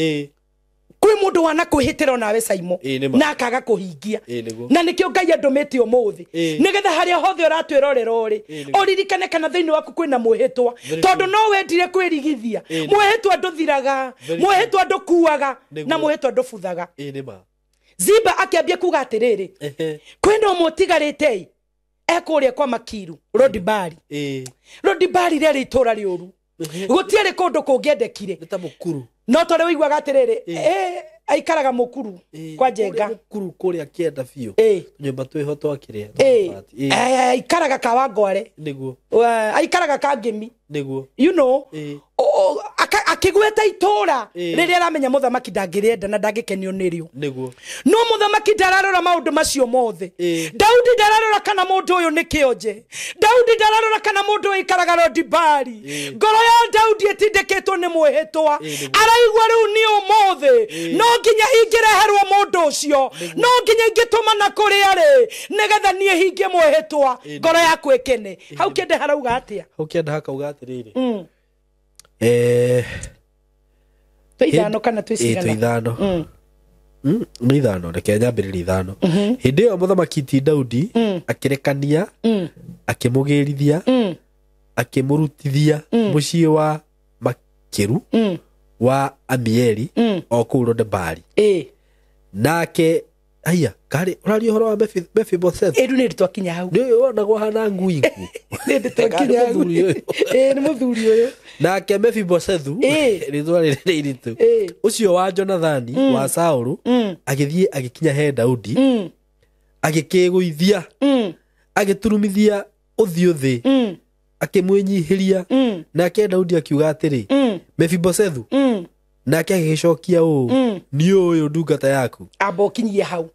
A: kwi mundu wana kuhitira nawe Saimo na akaga kuhingia na nikio Ngai andumite umuthi nigetha haria hothe uratwirorera uri uririkane kana thiini waku kwina muhitwa tondu no wendire kwirigithia muhitwa nduthiraga muhitwa ndukuaga na muhitwa ndubuthaga Simba akiambia kuga atiriri kwenda umutigarite ekuria kwa Makiru Rodibari Rodibari ria itura riuru gutiere kundu kungiendekire
B: nita mukuru
A: no tore wiguaga atiriri aikaraga mukuru kwa Njenga
B: mukuru kuria kienda biu nyumba twihoto akiria
A: aikaraga Kawangware
B: niguo
A: aikaraga Kangemi
B: niguo
A: you know akigweta itura riria aramenya muthamaki ndangirienda na ndangikenio nirio
B: niguo
A: no muthamaki ndararora maundu macio mothe Daudi ndararora kana mundu uyu ni kionje Daudi ndararora kana mundu ikaraga Rodibari ngoro ya Daudi etindikitwo ni mwehitwa araigwa riu ni umothe no nginya ingireherwo mundu ucio no nginya ingituma na kuri ari nigetha nie hingie mwehitwa ngoro yaku ikene hau kende harauga atia
B: hau kende hakauga atiriri
A: tuithano kana
B: tuithano ni ithano reke nyambiriri ithano hindi yo muthamaki ti Daudi akirekania akimugirithia akimurutithia mucii wa Makiru wa Amieli o kuu Rodibari nake aya kari urario horo wa Mephibosheth
A: edu ni twakinya hau
B: ni wona gwa hana ngui
A: ni twakinya hau ni muthuri uyu
B: nake Mephibosheth ritwa riri iritu ucio wa Jonathani wa Saulu agithie agikinya he Daudi agikiguithia agiturumithia uthio thi akimwinyihiria nake Daudi akiuga atiri Mephibosheth nake agicokia ni uyu ndungata yaku
A: abokinyie hau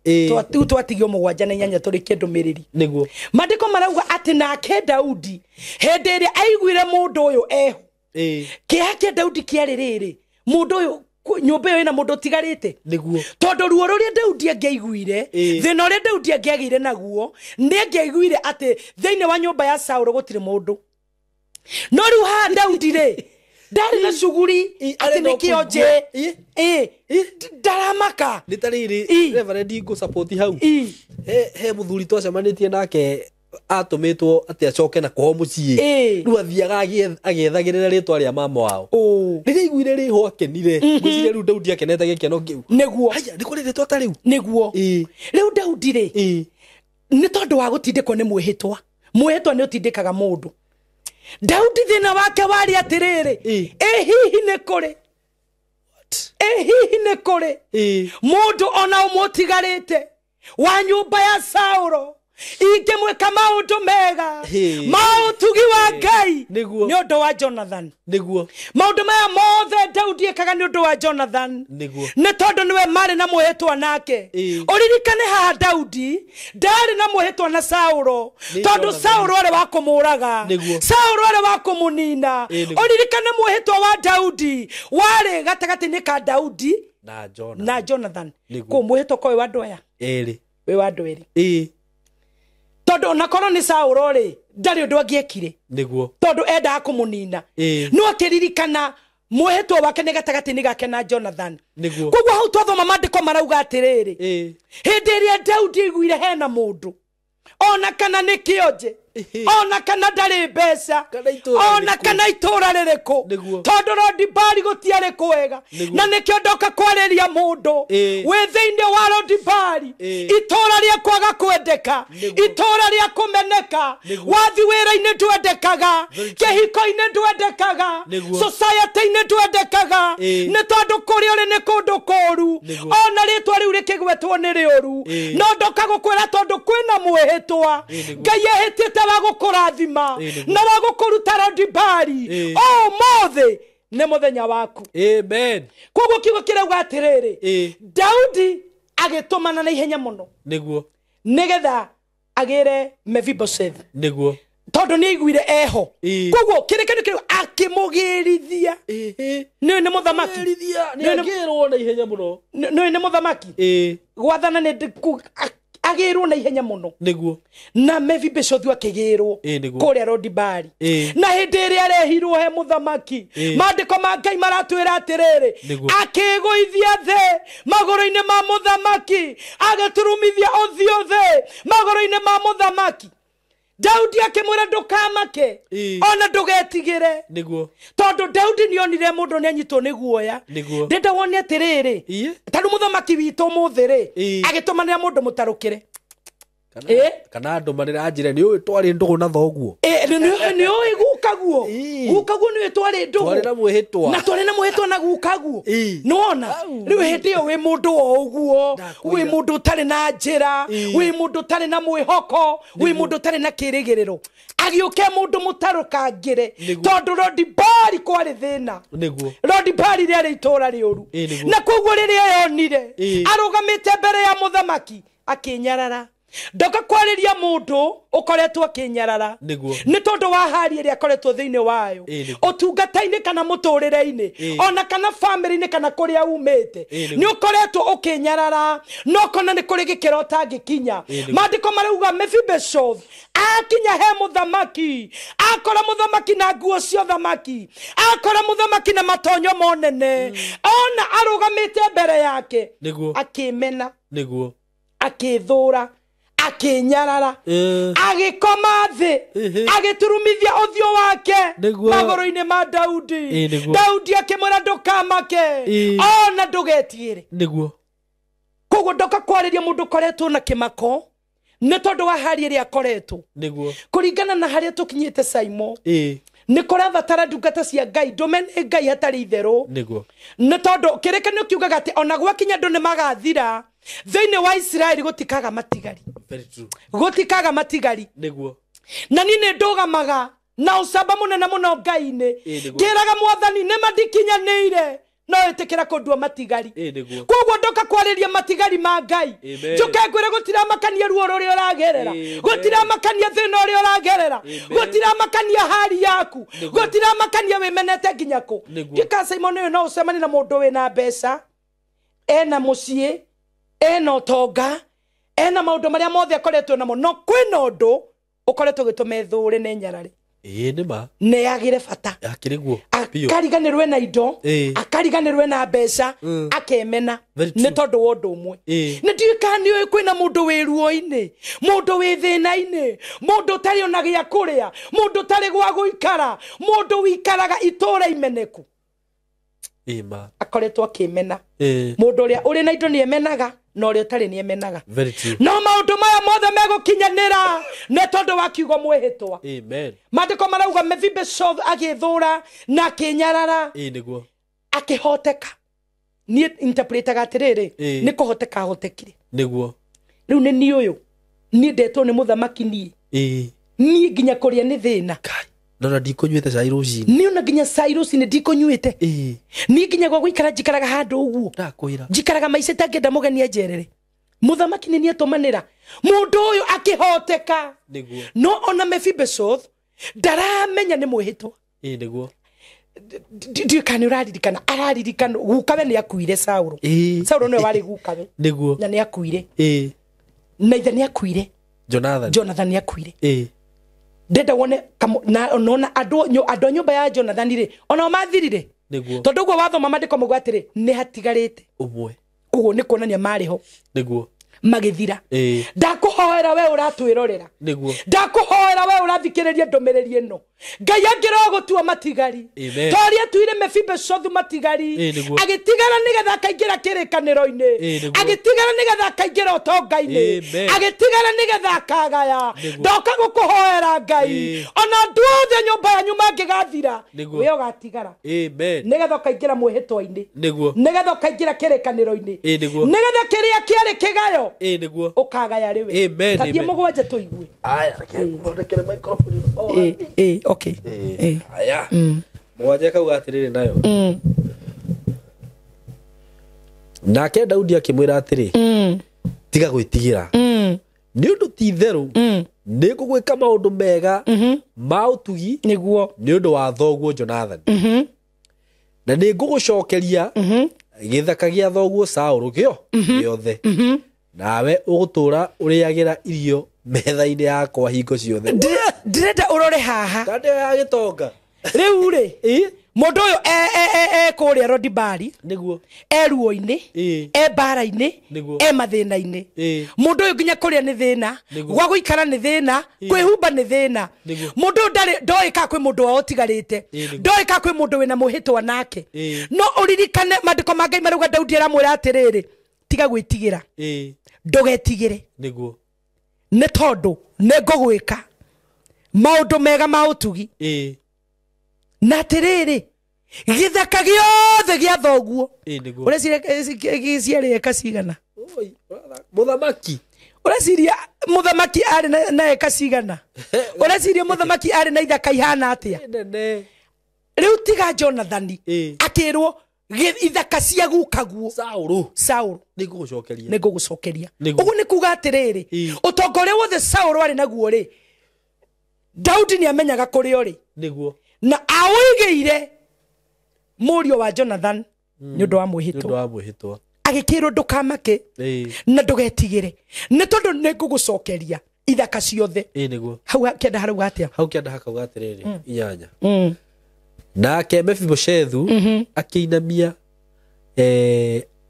A: twatigio mugwanja na inyanya turi kindumiriri
B: niguo
A: mandiko marauga ati nake Daudi hindi ria aiguire mundu uyu eho kiake Daudi kiaririri mundu uyu nyumba yo ina mundu tigarite
B: niguo
A: tondu ruo ruria Daudi angeiguire thina uria Daudi angeagire naguo ni angeiguire ati thiini wa nyumba ya Saulu gutire mundu no riu ha Daudi ri ndari na shuguri ati nikionje ndaramaka
B: ni tariri Reverend ngo support hau he muthuri twacemanitie nake atumitwo ati acoke na kuho mucii riu athiaga agiethagirira ritwa ria mama wao riria iguire riho akenire ngwiciria riu Daudi akenete gikeno kiu
A: niguo
B: haya ni kuri ritwa ta riu
A: niguo riu Daudi ri nĩ tondũ wa gũtindĩkwo nĩ mwĩhĩtwa nĩ ũtindĩkaga mũndũ. Daudi thĩna wake warĩ atĩrĩrĩ, hihi nĩ kũrĩ mũndũ ona ũmũtigarĩte wa nyũmba ya Saulo ingĩmwĩka maũndũ mega ma ũtugi wa Ngai nĩ ũndũ wa Jonathan. Maũndũ maya mothe Daudi ekaga nĩ ũndũ wa Jonathan, nĩ tondũ nĩwe marĩ na mwĩhĩtwa nake. Ũririkane haha Daudi ndarĩ na mwĩhĩtwa na Saulo, tondũ Saulo arĩ wa kũmũraga, Saulo arĩ wa kũmũnina. Ũririkane mwĩhĩtwa wa Daudi warĩ gatagatĩ-inĩ ka Daudi na Jonathan. Kũ mwĩhĩtwa kwa andũ aya erĩ, we wa andũ erĩ. Tondũ onakorwo nĩ Saulo rĩ ndarĩ ũndũ angĩekire, tondũ endaga kũmũnina. No akĩririkana mwĩhĩtwa wake nĩ gatagatĩ-inĩ gake na Jonathan. Koguo hau twathoma maandĩko marauga atĩrĩrĩ, hĩndĩ ĩrĩa Daudi aiguire hena mũndũ, ona kana nĩ kĩonje, ona kana ndarĩ mbeca, ona kana itũra rĩrĩkũ, tondũ Lodibari gũtiarĩ kwega, na nĩkĩo ndoka kwarĩria mũndũ wĩ thĩinĩ wa Lodibari, itũra rĩa kwaga kwendeka, itũra rĩa kũmeneka, wathi wĩra-inĩ ndwendekaga, kĩhiko-inĩ ndwendekaga, society-inĩ ndwendekaga, nĩ tondũ kũrĩa ũrĩ nĩ kũndũ kũũru, ona rĩtwa rĩu rĩkĩgwetwo nĩ rĩũru. No ndoka gũkwĩra tondũ kwĩna mwĩhĩtwa, Ngai ehĩtĩte wa gũkũrathima na wa gũkũruta Lodibari ũmũthĩ nĩ mũthenya waku. Amen. Koguo kiugo kĩrauga atĩrĩrĩ, Daudi agĩtũmana na ihenya mũno nĩgetha agĩre Mephibosheth, tondũ nĩ aiguire eho. Koguo kĩrĩkanĩro kĩu akĩmũgĩrithia. Nĩ mũthamaki, nĩagĩrwo na ihenya mũno, nĩ mũthamaki gwathana nĩ agĩrwo na ihenya mũno, na Mephibosheth akĩgĩrwo kũrĩa Lodibari. Na hĩndĩ ĩrĩa arehirwo he mũthamaki, maandĩko ma Ngai maratwĩra atĩrĩrĩ, akĩgũithia thĩ magũrũ-inĩ ma mũthamaki, agĩturumithia ũthiũ thĩ magũrũ-inĩ ma mũthamaki. Daudi akĩmwĩra ndũkamake, ona ndũgetigĩre, tondũ Daudi nĩonire mũndũ nĩanyitwo nĩ guoya. Ndenda wone atĩrĩrĩ, tondũ mũthamaki witũ mũthĩ-rĩ agĩtũmanĩra mũndũ mũtarũkĩre, kana ndũmanĩra njĩra nĩ ũĩ twarĩ ndũgũ na thoguo, nĩ ũĩ gukaguo nĩwe twarĩ ndũgũ na twarĩ na mwĩhĩtwa na gukaguo. Nĩwona rĩu hĩndĩ ĩyo wĩ mũndũ o ũguo, wĩ mũndũ ũtarĩ na njĩra, wĩ mũndũ ũtarĩ na mwĩhoko, wĩ mũndũ ũtarĩ na kĩrĩgĩrĩro, agĩũke mũndũ mũtarũkangĩre, tondũ Lodibari kwarĩ thĩna. Lodibari rĩarĩ itũra rĩũru, na koguo rĩrĩa yonire arũgamĩte mbere ya mũthamaki akĩnyarara. Ndoka kwarĩria mũndũ ũkoretwo akĩnyarara nĩ tondũ wa hali ĩrĩa akoretwo thĩinĩ wayo, ũtungata-inĩ kana mũtũrĩre-inĩ, ona kana family-inĩ kana kũrĩa umĩte, nĩ ũkoretwo ũkĩnyarara, no kona nĩ kũrĩ gĩkĩro ũtangĩkinya. Maandĩko marauga Mephibosheth akinya he mũthamaki, akora mũthamaki na nguo cia ũthamaki, akora mũthamaki na matonyo monene, ona arũgamĩte mbere yake akĩmena, akĩthũra, akĩnyarara, agĩkoma thĩ, agĩturumithia ũthiũ wake magũrũ-inĩ ma Daudi. Daudi akĩmwĩra ndũkamake, ona ndũgetigĩre. Koguo ndoka kwarĩria mũndũ ũkoretwo na kĩmako, nĩ tondũ wa hali ĩrĩa akoretwo, kũringana na harĩa tũkinyĩte Saimo, nĩ kũrabatara ndungata cia Ngai, ndũmene Ngai hatarĩ itherũ, nĩ tondũ kĩrĩkanĩro kiugaga atĩ ona gwakinya andũ nĩ magathira thĩinĩ wa Isiraeli gũtikaga matigari, gũtikaga matigari. Na niĩ nĩ ndũgamaga na ũcamba mũnene mũno Ngai-inĩ, ngĩraga Mwathani nĩ matikinyanĩire no ĩtĩkĩra kũndua matigari. Koguo ndoka kwarĩria matigari ma Ngai, njoke ngwĩre gũtiramakania ruo rũrĩa ũragerera, gũtiramakania thĩna ũrĩa ũragerera, gũtiramakania hali yaku, gũtiramakania wĩmenete nginya kũ. Gĩka Simon ũyũ no ũcemani na mũndũ wĩna mbeca, ena mũciĩ, ena ũtonga, ena maũndũ marĩa mothe akoretwo namo, no kwĩna ũndũ ũkoretwo gĩtũma ethũre nĩ nyarare. Nĩ agire bata, akariganĩrwo na indo, akariganĩrwo na mbeca, akemena nĩ tondũ wa ũndũ ũmwe. Nĩ ndiũĩ kana nĩ ũĩ kwĩna mũndũ wĩ ruo-inĩ, mũndũ wĩ thĩna-inĩ, mũndũ ũtarĩ ona gĩa kũrĩa, mũndũ ũtarĩ gwa gũikara, mũndũ wĩikaraga itũra imeneku, akoretwo akĩmena. Mũndũ ũrĩa ũrĩ na indo nĩ emenaga, no ri utari ni emenaga
B: very true
A: no maundu maya mothe megukinyanira ne tondu wa kiugo mwihitwa
B: amen
A: mandiko marauga Mephibosheth agithura na kinyarara
B: niguo
A: akihoteka ni interpretaga atiriri ni kuhoteka hotekire
B: niguo
A: riu ni uyu ni ndetwo ni muthamaki ni ni nginya kuria ni thina
B: Nona ndikunyuite cai rucini
A: ni ona nginya cai rucini ndikunyuite ni nginya gwa guikara njikaraga handu uguo
B: ndakwira
A: njikaraga maica tangenda mugeni ajerere muthamaki ni atumanira mundu uyu akihoteka
B: niguo
A: no ona Mephibosheth ndaramenya ni mwihitwa
B: niguo
A: ndikani uraririkana araririkana gukawe ni akuire Sauro Sauro no wari gukawe
B: niguo
A: na ni akuire na ithe ni akuire Jonathan ni akuire ndenda wone na ando nyumba ya Jonathan ri ona mathirire
B: niguo
A: tondu guo wathoma mandiko mugwatire ni hatigarite
B: ubwe
A: uguo ni kuonania mari ho
B: niguo
A: magithira ndakuhoera we uratwirorera
B: niguo
A: ndakuhoera we urathikiriria ndomereri eno ngai angirogutua matigari tori atuire Mephibosheth matigari agitigara nigetha kaingira kirikaniro-ini agitigara nigetha kaingira utonga-ini agitigara nigetha kagaya ndoka gukuhoera ngai ona nduothe nyumba yanyu mangigathira we ugatigara nigetha kaingira mwihitwa-ini nigetha kaingira kirikaniro-ini nigetha kiria kiari kigayo
B: niguo
A: ukagaya riwe tathie mugwanje tuigue
B: aya ndekere microphone
A: okay
B: aya mugwanje kauga atiriri nayo nake Daudi akimwira atiri tiga gwitigira ni undu ti theru ni kugwika maundu mega ma utugi
A: niguo
B: ni undu wa thoguo Jonathan na ni ngugucokeria githaka gia thoguo Sauro gio giothe nawe ugutura uriagira irio metha-ini yakwa hingo ciothe
A: ndirenda urore haha
B: tande ya gitonga
A: riu ri mundu uyu kuria Rodibari
B: niguo
A: ruo-ini mbara-ini mathina-ini mundu uyu nginya kuria ni thina gwa guikara ni thina kwihumba ni thina mundu ndoi ka kwi mundu wao tigarite ndoi ka kwi mundu wina muhitwa nake no uririkane mandiko ma Ngai maruga Daudi aramwira atiriri tiga gwitigira ndugetigire
B: niguo
A: ni tondu ni ngugwika maundu mega ma utugi na atiriri githaka giothe gia thoguo ureciria giciaria eka cigana
B: muthamaki
A: ureciria muthamaki ari na eka cigana ureciria muthamaki ari na ithaka ihana atia riu tiga Jonathan akirwo ithaka cia gukaguo Sauro nigugucokeria uguo ni kuga atiriri utongoria wothe Sauro ari naguo ri Daudi ni amenyaga kuri ori
B: niguo
A: na awigeire murio wa Jonathan ni undu wa mwihitwa agikirwo ndukamake na ndugetigire ni tondu ni ngugucokeria ithaka ciothe
B: niguo
A: hau kienda harauga atia
B: hau kienda hakauga atiriri inyanya nake Mephibosheth akiinamia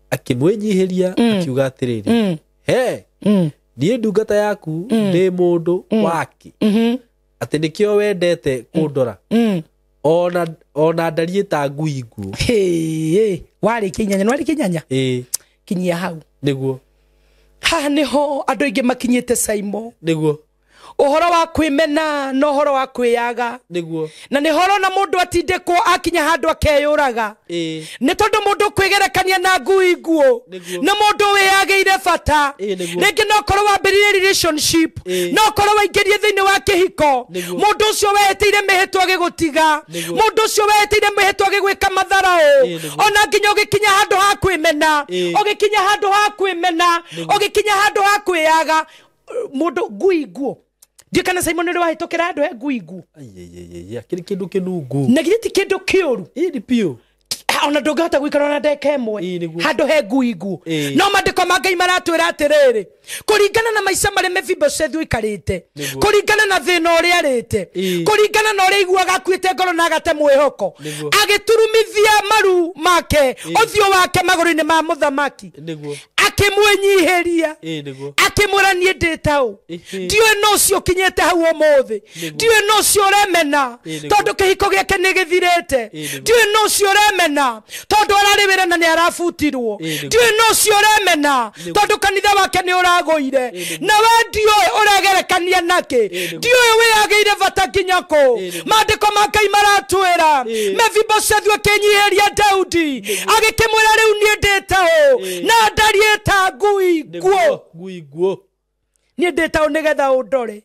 B: akimwenyihiria akiuga atiriri nie ndungata yaku ndi mundu waki ati nikio wendete kundora ona ndariĩ ta ngui nguo
A: warĩ kinyanya no warĩ kinyanya kinyia hau
B: niguo
A: haha niho andu aingi makinyite Saimo
B: niguo
A: uhoro wa kwimena no uhoro wa kwiyaga
B: niguo
A: na ni horo na mundu atindekwo akinya handu akeyuraga ni tondu mundu kwigerekania na ngui nguo na mundu wiyageire bata ringi no korwo wambiririe relationship no korwo waingirie thiini wa kihiko mundu ucio weheteire mihitwa gigutiga mundu ucio weheteire mihitwa gigwika matharao ona nginya ugikinya handu ha kwimena ugikinya handu ha kwimena ugikinya handu ha kwiyaga mundu ngui nguo ndikana Simon ri wahitokera andu ngui nguo
B: kiri kindu kinungu
A: na githiti kindu kiuru
B: ni pio
A: ona ndungihota gwikara na ndeka imwe handu he ngui nguo no mandiko ma Ngai maratwira atiriri kuringana na maica mare Mephibosheth ikarite kuringana na thina uria arite kuringana na uria igwaga akuite ngoro na agate mwihoko agiturumithia maru make uthio wake maguru-ini ma muthamaki akimwenyiheria akimwira nie nditau ndiwe no cio kinyete hau umuthi ndiwe no cio remena tondu kihiko giake ni githirite ndiwe no cio remena tondu araribira na ni arafutirwo ndiwe no cio remena tondu kanitha wake ni uragoire na we ndiwe uregerekania naki ndiwe wiageire bata kinyako mandiko makai maratwira Mephibosheth akinyiheria Daudi agikimwira riu nie nditau na ndarie ta ngui guo nie nditau nigetha undore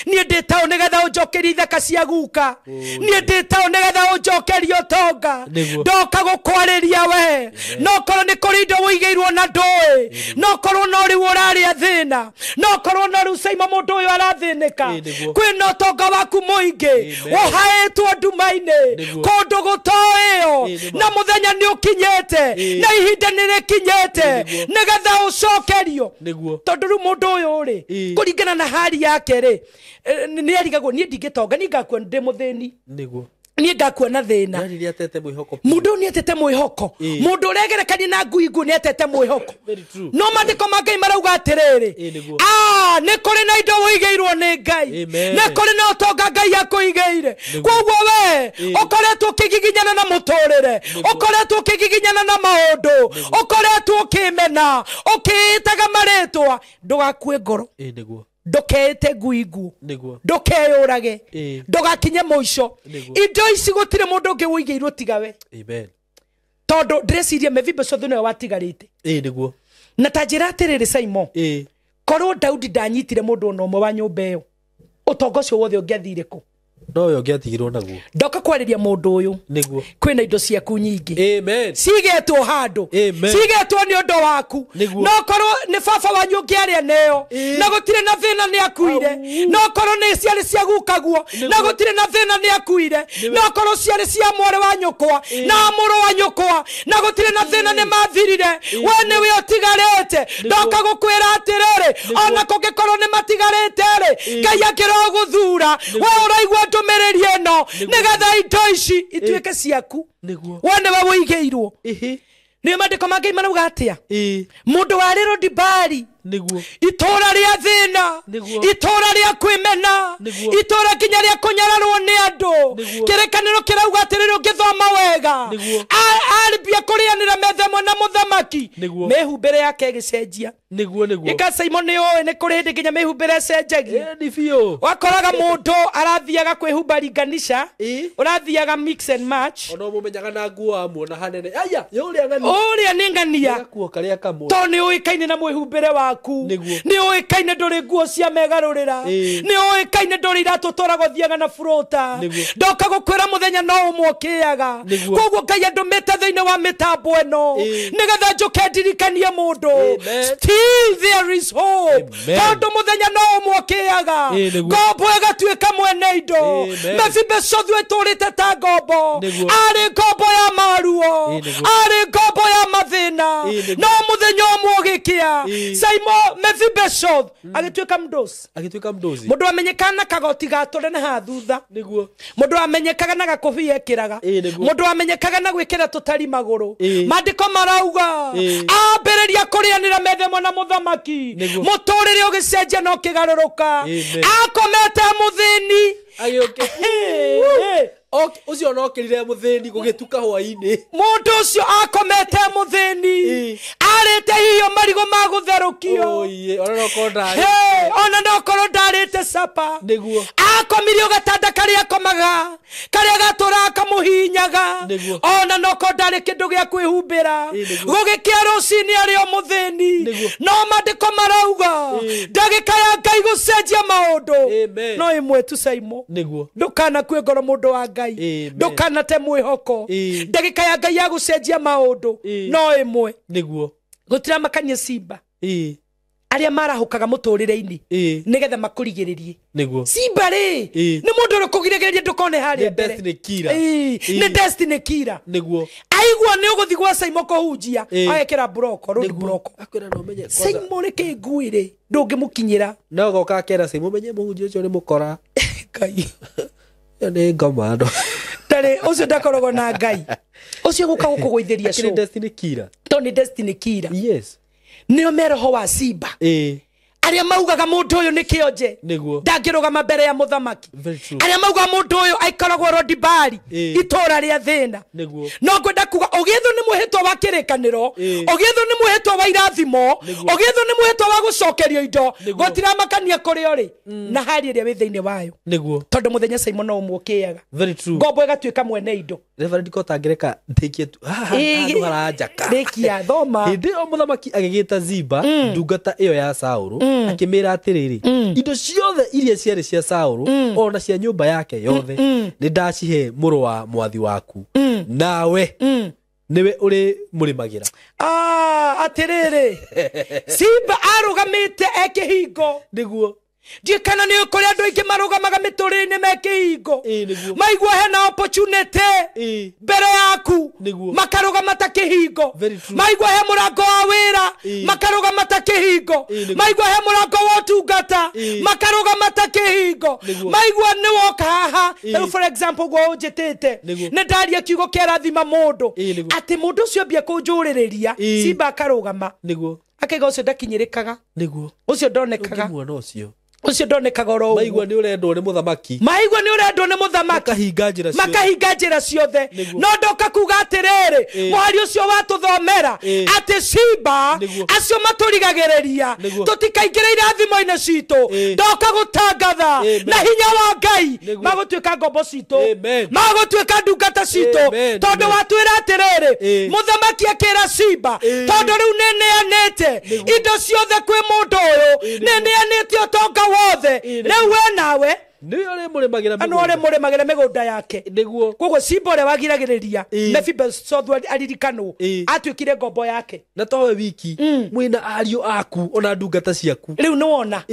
A: nie nditau nigetha unjokerie ithaka cia guka nie nditau nigetha unjokerie utonga ndoka gukwariria we no korwo ni kuri indo wigeirwo na ndui no korwo no riu uraria thina no korwo no riu Saima mundu uyu arathinika kwina utonga waku muingi uhaitwo nduma-ini kundu gutoio na muthenya ni ukinyete na ihinda ni rikinyete nigetha ucokerio tondu riu mundu uyu ri kuringana na hali yake ri ni arigagwo nie ndingitonga ni ngakua ndi muthini nie ngakua na thina mundu ni atete mwihoko mundu uregerekania na ngui ni atete mwihoko no mandiko magai marauga atiriri ni kuri na indo wigeirwo ni Ngai ni kuri na utonga Ngai akuigeire koguo we ukoretwo ukigiginyana na muturire ukoretwo ukigiginyana na maundu ukoretwo ukimena ukiitaga maritwa ndugakue ngoro ndukete nguingu ndukeyurage ndugakinye muico indo ici gutire mundu ungi wigeirwo tigawe tondu ndreciria Mephibosheth niwe watigarite na tajira atiriri Saimo korwo Daudi ndanyitire mundu ono umwe wa nyumba iyo utongo ucio wothe ungiathire ku
B: no yo ngiatigirwo naguo
A: ndoka kwariria mundu uyu
B: niguo
A: kwina indo ciaku nyingi amen cigetwo handu cigetwo ni undu waku no korwo ni baba wanyu ngiaria neyo na gutire na thina ni akuire no korwo ni ciari cia gukaguo na gutire na thina ni akuire no korwo ciari cia mwore wa nyukwa na muru wa nyukwa na gutire na thina ni mathirire we ni we utigarete ndoka gukwira atiriri ona kungikorwo ni matigarete ri Ngai akiro guthura we uraigwa ndumiriri eno nigetha indo ici ituike ciaku wone we wigeirwo ni mandiko mangi marauga atia mundu wari Rodibari itora ria thina itora ria kwimena itora kinya ria kunyararwo ni andu kirekaniro kirauga atiriri ungithoma wega aribia kurianira methemo na muthamaki mehumbire yake gicenjia ika Simon ni oe ni kuri ndi kinya mehumbire cenjagia
B: ni bio
A: wakoraga mundu arathiaga kwihumba ringanisha urathiaga mix and match
B: ono mumenyaga na nguo amuona hanene aya yuria ngani
A: uria ni ngania
B: kuo karia kamwe
A: to ni uikaine na mwihumbire waku ni uikaine nduri nguo cia megarurira ni uikaine nduri iratu toragwo thiaga na frota ndoka gukwira muthenya no umwokiaga koguo Ngai andumite thiini wa mitambo eno nigetha njuke ndirikanie mundu still there is hope tondu muthenya no umwokiaga ngombo igatuika mwene indo Mephibosheth eturite ta ngombo ari ngombo ya maruo ari ngombo ya mathina no muthenya umwogikia Saimo Mephibosheth agituika mdosi mundu amenyekana kagoti gatore na hathutha mundu amenyekaga na gakobia ekiraga mundu amenyekaga na gwikira tutari maguru mandiko marauga ambiriria kurianira methemo na muthamaki muturire ugicenjia no kigaruruka akomete muthini
B: ucio no kirire muthini gugituka hwaini
A: mundu ucio akomete muthini arite hiyo marigo magutherukio ona no korwo ndarite sapa akomirio gatanda karia komaga karia gatura kamuhinyaga ona no korwo ndari kindu gia kwihumbira gugikia rucini ario muthini no mandiko marauga ndagika ya Ngai gucenjia maundu no imwe tu Saimo ndukana kwe ngoro mundu wa Ngai ndukana te mwihoko ndagika ya Ngai ya gucenjia maundu no imwe gutira makanie simba aria marahukaga muturire-ini nigetha makurigiririe
B: niguo
A: Simba ri ni mundu urikugirigeria ndukone haria mbere ni Destiny Kira
B: niguo
A: aigua ni uguthi gwa Simon kuhunjia agekira broko rundi broko
B: akwira no menye
A: Simon ni kingwire ndungimukinyira
B: no goka akera Simon menye muhunjia ucio ni mukora
A: Ngai
B: ni ngomando
A: tare ucio ndakorogo na Ngai ucio guka gukugwithiria
B: show Destiny Kira
A: to ni Destiny Kira
B: yes
A: nio meroho wa Simba aria maugaga mundu uyu ni kionje ndangirugama mbere ya muthamaki aria maugaga mundu uyu aikaragwo Rodibari itora ria thina no ngwenda kuga ogithu ni muhitwa wa kirikaniro ogithu ni muhitwa wa irathimo ogithu ni muhitwa wa gucokerio indo gotira makania kuri ori na hari ria wi thiini wayo tondu muthenya Simon no umukiaga ngombo igatuika mwene indo
B: Reverend Kotangireka ntikie tu handu haranjaka
A: rikia thoma
B: hindi o muthamaki agigita Ziba ndungata iyo ya Saulu akimira atiriri indo ciothe iria ciari cia Saulu ona cia nyumba yake yothe ni ndacihe muru wa mwathi waku nawe niwe uri murimagira
A: atiriri Simba arugamite ekihingo
B: niguo
A: Jikana ni ukuri andu aingi marugamaga miturire-ini mekihingo maigua hena opportunity mbere yaku makarugama ta kihingo maigua he murango wa wira makarugama ta kihingo maigua he murango wa utungata makarugama ta kihingo maigua ni woka haha for example gwo unjitite ni ndaria kiugo kirathima mundu ati mundu ucio mbia kunjuririria Simba akarugama akiga ucio ndakinyirikaga ucio ndonekaga
B: mwana ucio
A: ucio ndonekaga ro
B: maigua ni urendwo ni muthamaki
A: makahinga njira ciothe no ndoka kuga atiriri mwari ucio watuthomera ati Simba acio maturigagiriria tutikaingire irathimo-ini citu ndoka gutangatha na hinya wa Ngai magutuika ngombo citu magutuika ndungata citu tondu watwira atiriri muthamaki akira Simba tondu riu neneanite indo ciothe kwi mundu uyu neneanite utonga wothe riu we nawe
B: niwe uri murimagira
A: migunda yake
B: niguo
A: koguo Simba ure wagiragiriria Mephibosheth aririkanwo atwikire ngombo yake
B: na towe wiki mwina ariu aku ona ndungata ciaku
A: riu ni wona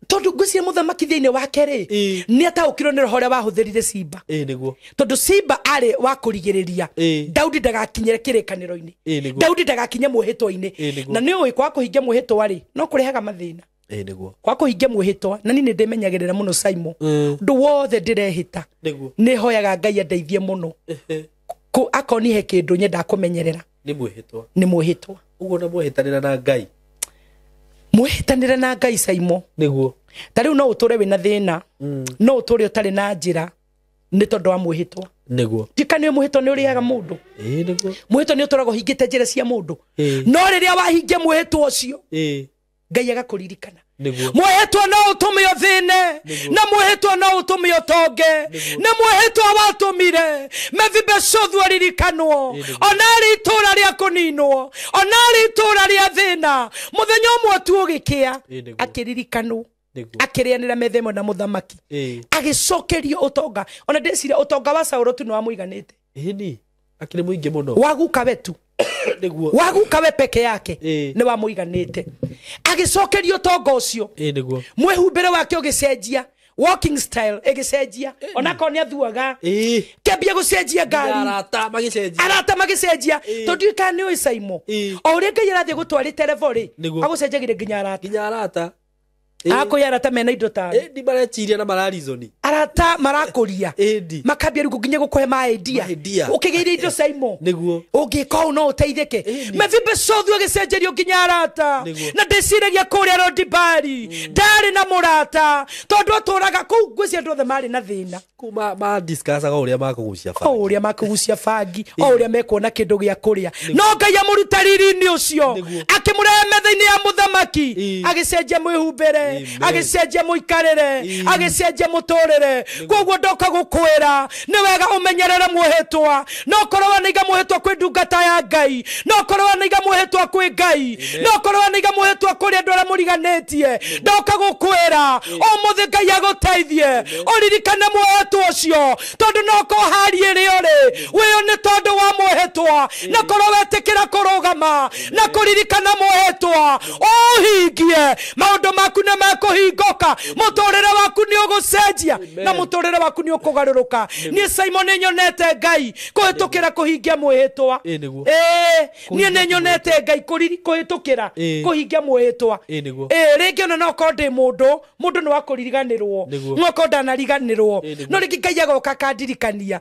A: tondu ngwiciria muthamaki thiini wake ri ni ataukirwo ni roho uria wahuthirire Simba
B: niguo
A: tondu Simba ari wa kurigiriria Daudi ndagakinyire kirikaniro-ini Daudi ndagakinye muhitwa-ini na ni uyi kwa kuhingia muhitwa ri no kurehaga mathina
B: niguo
A: kwa kuhingia muhitwa na ni ndimenyagirira muno Simon ndu wothe ndirehita ni hoyaga Ngai andeithie muno akoni he kindu nyenda kumenyerera ni muhitwa
B: uguo na muhitanira na Ngai
A: muhitanira na Ngai Simon
B: niguo
A: tariu no uture wina thina no uture utari na njira ni tondu wa muhitwa
B: niguo
A: tikane muhitwa ni uriaga mundu
B: niguo
A: muhitwa ni utorago hingite njira cia mundu no riria wahingia muhitwa ucio Ngai agakuririkana muhitwa no utumio thine na muhitwa no utumio tonge na muhitwa watumire Mephibosheth aririkanwo onari itura ria kuninwo onari itura ria thina muthenya umwe tu ugikia akiririkanwo akirianira methemo na muthamaki agicokerio utonga ona ndeciria utonga wa Saulu tu no amuiganite
B: ni akire muingi muno
A: waguka wetu
B: niguo
A: waguka we peke yake ni wa muiganite agicokerio utonga ucio
B: niguo
A: mwehumbire wake ugicenjia walking style egicenjia ona konia thuaga kembia gucenjia ngari arata magicenjia tondu ikani oi Simon o uri Ngai arathie gutwarite revori agucenjagire nginya arata akoyarata mena indo ta
B: ndi marechiria na mararizoni
A: arata marakuria makambia rugo nginya gukohe idea ukigeire indo Simon
B: niguo
A: ungiko no uteithike Mephibosheth agicenjerio nginya arata na ndeciragia kuria Rodibari ndari na murata tondu aturaga kuu ngwiciria ndothe mari na thina
B: kuma ma discussaga uria
A: makugucia fangi uria mekuona kindu gia kuria no Ngai amuruta riri-ini ucio akimurehe metha-ini ya muthamaki agicenjia mwihumbire agicenjia muikarire agicenjia muturire mwere koguo ndoka gukwira ni wega umenyerere muhitwa no korwo waniga muhitwa kwi ndungata ya Ngai no korwo waniga muhitwa kwi Ngai no korwo waniga muhitwa kuri andu aria muriganetie ndoka gukwira o muthe Ngai aguteithie uririkane muhitwa ucio tondu no ko harie riore weyo ni tondu wa muhitwa na korwo wetikira kurugama na kuririkana muhitwa uhingie maundu maku ne makuhingoka muturire waku ni ugucenjia na muturire waku ni ukugaruruka ni Simon nyonete Ngai kuhitukira kuhingia muhitwa ni nyonete Ngai kuhitukira kuhingia muhitwa ringi ona no konde mundu ni wakuririganirwo ngoko ndanariganirwo no ringi Ngai agoka kandirikania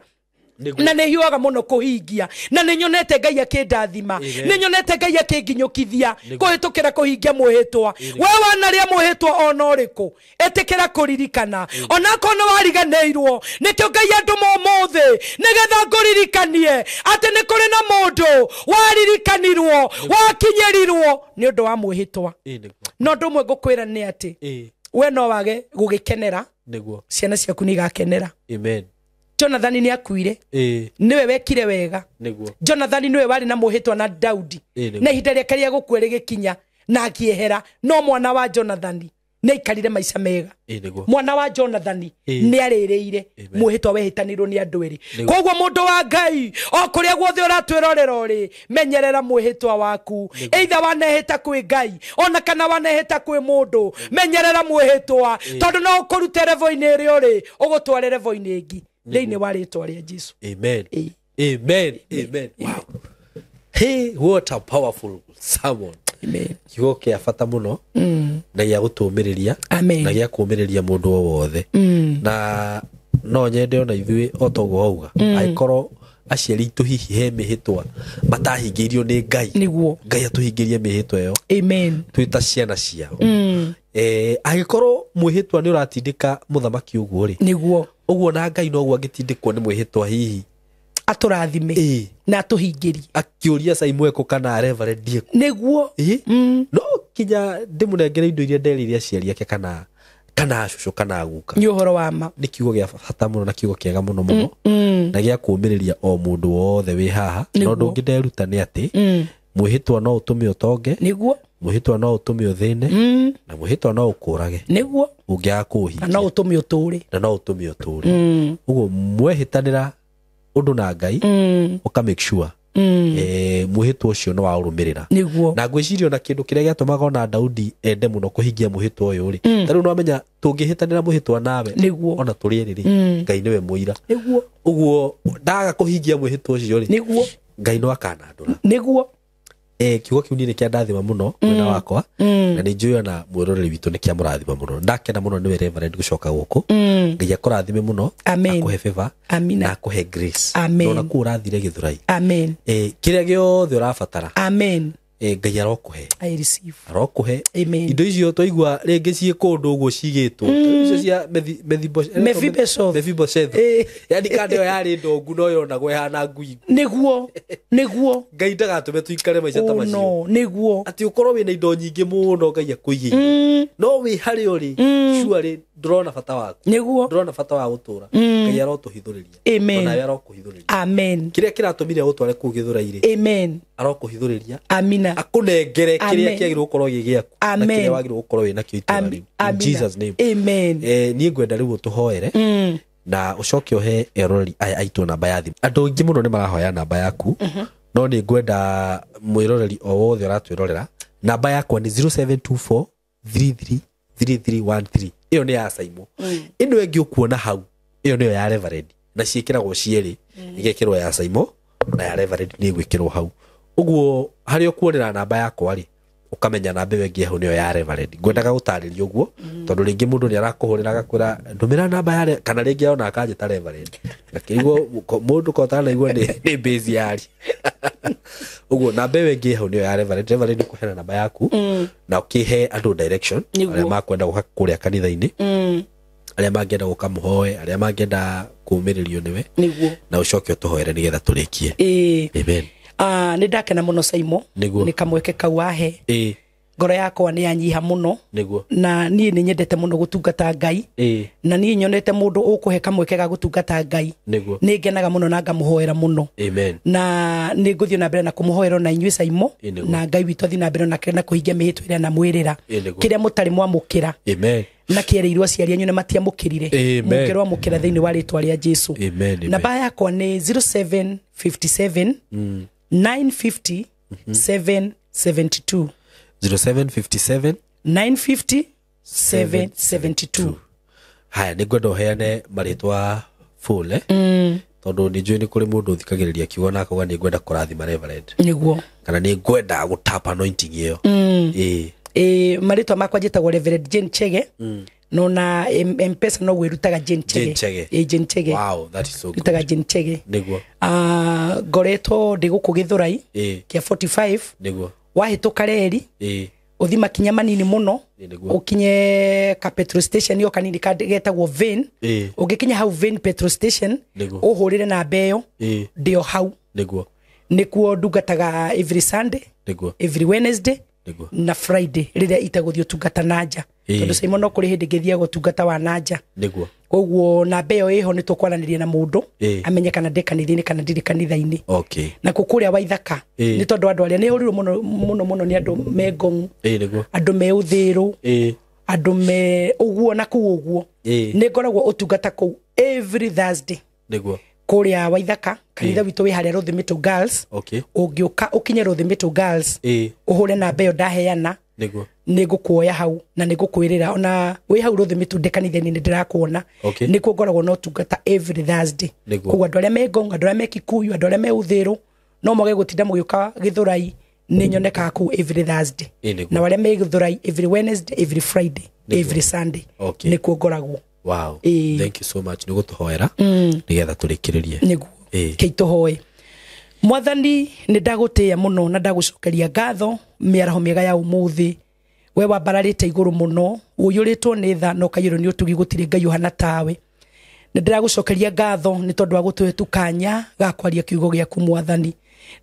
A: na ne hiwaga muno kuhingia na ne nyonete Ngai akindathima ne nyonete Ngai akinginyukithia kuhitukira kuhingia muhitwa wewe naria muhitwa ona uriku etikira kuririkana ona kono wariganeirwo nikyo Ngai andu momothe nigetha nguririkanie ati ni kuri na mundu waririkanirwo wakinyerirwo ni undu wa muhitwa no ndumwe ngukwira ni ati we no wage gugikenera niguo ciana ciaku ni gakenera amen. Jonathan ni akuire niwe wekire wega niguo Jonathan niwe wari na muhitwa na Daudi na ihinda rĩake rĩa gũkua rĩgĩkinya na akiehera no mwana wa Jonathan nĩ ikarire maica mega mwana wa Jonathan nĩ arĩrĩire muhitwa wehitanirwo nĩ andũ erĩ koguo mũndũ wa Ngai o kũrĩa guothe ũratwĩrorera ũrĩ menyerera muhitwa waku either wanehĩta kwĩ Ngai ona kana wanehĩta kwĩ mũndũ menyerera muhitwa tondũ no ũkũrute level-inĩ ĩrĩa ũrĩ ũgũtware level-inĩ ĩngĩ thĩinĩ wa rĩtwa rĩa Jesu amen amen amen wow hey what a powerful sermon amen kiugo kia bata muno na gĩa gũtũmĩrĩria na gĩa kũmĩrĩria mũndũ o wothe na no nyende ona ithuĩ o toguo auga aikorwo aciari itu hihi he mĩhĩtwa matahingĩirio nĩ Ngai niguo Ngai atũhingĩrie mĩhĩtwa ĩyo amen twĩta ciana ciao agĩkorwo mwĩhĩtwa nĩ ũratindĩka mũthamaki ũguo rĩ niguo ũguo na Ngai no guo angĩtindĩkwo nĩ mwĩhĩtwa hihi atũrathime na atũhingĩrie akĩũria Saimweko kana Reverend Dieko niguo no kinya ndĩmũnengere indo iria nderire aciari ake kana cucu kana guka nĩ ũhoro wa ma nĩ kiugo gĩa bata mũno na kiugo kĩega mũno mũno na gĩa kũũmĩrĩria o mũndũ wothe wĩ haha no ũndũ ũngĩ nderuta nĩ atĩ mwĩhĩtwa no ũtũme ũtonge niguo mwĩhĩtwa no ũtũme ũthĩne na mwĩhĩtwa no ũkũrage niguo ũngĩaga kũũhingia no ũtũme ũtũũre na no ũtũme ũtũũre ũguo mwehĩtanĩra undu na Ngai uka make sure muhitwa ucio no waurumĩrĩra na ngwĩciria na kindu kiria giatumaga ona Daudi ende muno kuhingia muhitwa uyu ri tariu no amenya tungĩhĩtanĩra muhitwa nawe ona tũrĩ rĩrĩ Ngai niwe mũira ũguo ndaga kuhingia muhitwa ucio ri Ngai no akanandũra niguo kiugo kiu nĩ kĩa ndathima muno mwena wakwa na nĩ njũĩ ona mwĩroreri witũ nĩ kĩa mũrathima muno ndakena muno niwe Reverend gucoka gũkũ Ngai akũrathime muno akuhe favor na akuhe grace na kũ ũrathire Gĩthũrai amen kĩrĩa gĩothe ũrabatara amen Ngai arokuhe I receive arokuhe indo icio twaigua rĩngĩ ciĩ kũndũ ũguo cigĩtwo icio cia Mephibosheth yani kande yo yarĩ ndongu no yonagwo ihana ngui niguo Ngai ndagatũme tuikare maica ta macio niguo atĩ ũkorwo wĩna indo nyingĩ mũno Ngai akũigĩire no wĩ harĩ ũrĩ surely ndrona bata waku niguo ndrona bata wa gũtũra Ngai arotũhithũrĩria amen na arokũhithũrĩria amen kĩrĩa kĩratũmire gũtware kũu Gĩthũrai ĩrĩ arokũhithũrĩria amina akunengere kĩrĩa kĩagĩrĩirwo gũkorwo gĩgĩaku na kĩrĩa wagĩrĩirwo gũkorwo wĩna kĩo itũra rĩu in Jesus name amen niĩ ngwenda rĩu ũtũhoere na ũcoke ũhe eroreri aya aitũ namba ya thimũ andũ aingĩ mũno nĩ marahoya namba yaku no nĩ ngwenda mwĩroreri o wothe ũratwĩrorera namba yakwa nĩ 0724 333313 iyo nĩ ya Saimo ĩno ĩngĩ ũkuona hau iyo nĩyo ya Reverend na ciĩkĩragwo cierĩ igekĩrwo ya Saimo na ya Reverend nĩ gwĩkĩrwo hau ũguo harĩ ũkuonera namba yakwa rĩ ukamenya namba ĩyo ĩngĩ hau nĩyo ya Reverend ngwendaga gũtarĩria ũguo tondũ rĩngĩ mũndũ nĩ arakũhũrĩra agakwĩra ndũmĩra namba ya kana rĩngĩ ona akanjĩta Reverend akĩigua mũndũ kotana igua nĩ base yari ũguo namba ĩyo ĩngĩ hau nĩyo ya Reverend nĩ kũheana namba yaku na ũkĩhe andũ direction arĩa makwenda gũka kũrĩa kanitha-inĩ arĩa mangĩenda gũka mũhoe arĩa mangĩenda kũũmĩrĩrio nĩwe na ũcoke ũtũhoere nĩgetha tũrĩkie amen nĩ ndakena mũno Saimo nĩ kamweke kau wahe ngoro yakwa nĩ yanyiha muno na niĩ nĩ nyendete muno gũtungata Ngai na niĩ nyonete mũndũ ũkũhe kamweke ga gũtungata Ngai nĩ ngenaga muno na ngamũhoera muno na nĩ ngũthiĩ na mbere na kũmũhoera na inyuĩ Caimo na Ngai witũ athiĩ na mbere na kũhingia mĩhĩtwa ĩrĩa na mwĩrĩra kĩrĩa mũtarĩ mwamũkĩra na kĩerĩirwo aciari anyu na matiamũkĩrire mũkĩrwo amũkĩra thĩinĩ wa rĩtwa rĩa Jesũ namba yakwa nĩ 0757 950 772
B: 0757
A: 950 772.
B: Haya nĩ ngwenda ũheane marĩtwa full tondũ nĩ njũĩ nĩ kũrĩ mũndũ ũthikagĩrĩria kiugo na akauga nĩ ngwenda kũrathima Reverend
A: nĩguo
B: kana nĩ ngwenda gũtap anointing ĩyo
A: marĩtwa makwa njĩtagwo Reverend Jane Chege no na M-Pesa no gwĩrutaga Jane Chege Jane Chege
B: wow that is so good
A: rutaga Jane Chege
B: nĩguo
A: ngoretwo ndĩ gũkũ Gĩthũrai kĩa 45
B: nĩguo
A: wahĩtũka reri uthima kinya manini muno ukinye ka petrol station yo kanini getagwo Vein ugikinya hau Vein petrol station uhurire na mbeyo ndio hau nikuo ndungataga every Sunday every Wednesday na Friday rĩrĩa itagũthio tungata nanja tondu Simon no kũrĩ hĩndĩ ngĩthia gũtungata wa nanja koguo na mbeyo iho nĩ tũkwaranĩria na mũndũ amenye kana ndekanithia-inĩ kana ndirĩ kanitha-inĩ na kũkũrĩa Waithaka nĩ tondũ andũ arĩa nĩ hũrirwo muno nĩ andũ me ngong'u andũ me ũthĩrũ andũ me ũguo na kũu ũguo nĩ ngoragwo ũtungata kũu every Thursday kũrĩa Waithaka kanitha witũ wĩ harĩa Rũthimĩtũ Girls ũngĩũka ũkinye Rũthimĩtũ Girls ũhũre na mbeyo ndaheana nĩ ngũkuoya hau na nĩ ngũkwĩrĩra ona wĩ hau Rũthimĩtũ ndekanitha-inĩ nĩ ndĩrakuona nĩ ngoragwo no tungata every Thursday koguo andũ arĩa me ngong'u andũ arĩa me Kikuyu andũ arĩa me ũthĩrũ no moge gũtinda mũgĩũka Gĩthũrai nĩ nyonekaga kũu every Thursday na arĩa me Gĩthũrai every Wednesday every Friday every Sunday nĩ kuo ngoragwo.
B: Wow, thank you so much nĩ gũtũhoera nĩgetha tũrĩkĩrĩrie
A: nĩguo kĩitũhoe Mwathani nĩ ndagũtĩĩa muno na ndagũcokeria ngatho mĩaraho mĩega ya ũmũthĩ we wambararĩte igũrũ muno ũiyũrĩtwo nĩ tha no kaiyũrwo nĩ ũtugi gũtirĩ Ngai ũhana tawe nĩ ndĩragũcokeria ngatho nĩ tondũ wa gũtũhe tukanya ga kwaria kiugo gĩaku Mwathani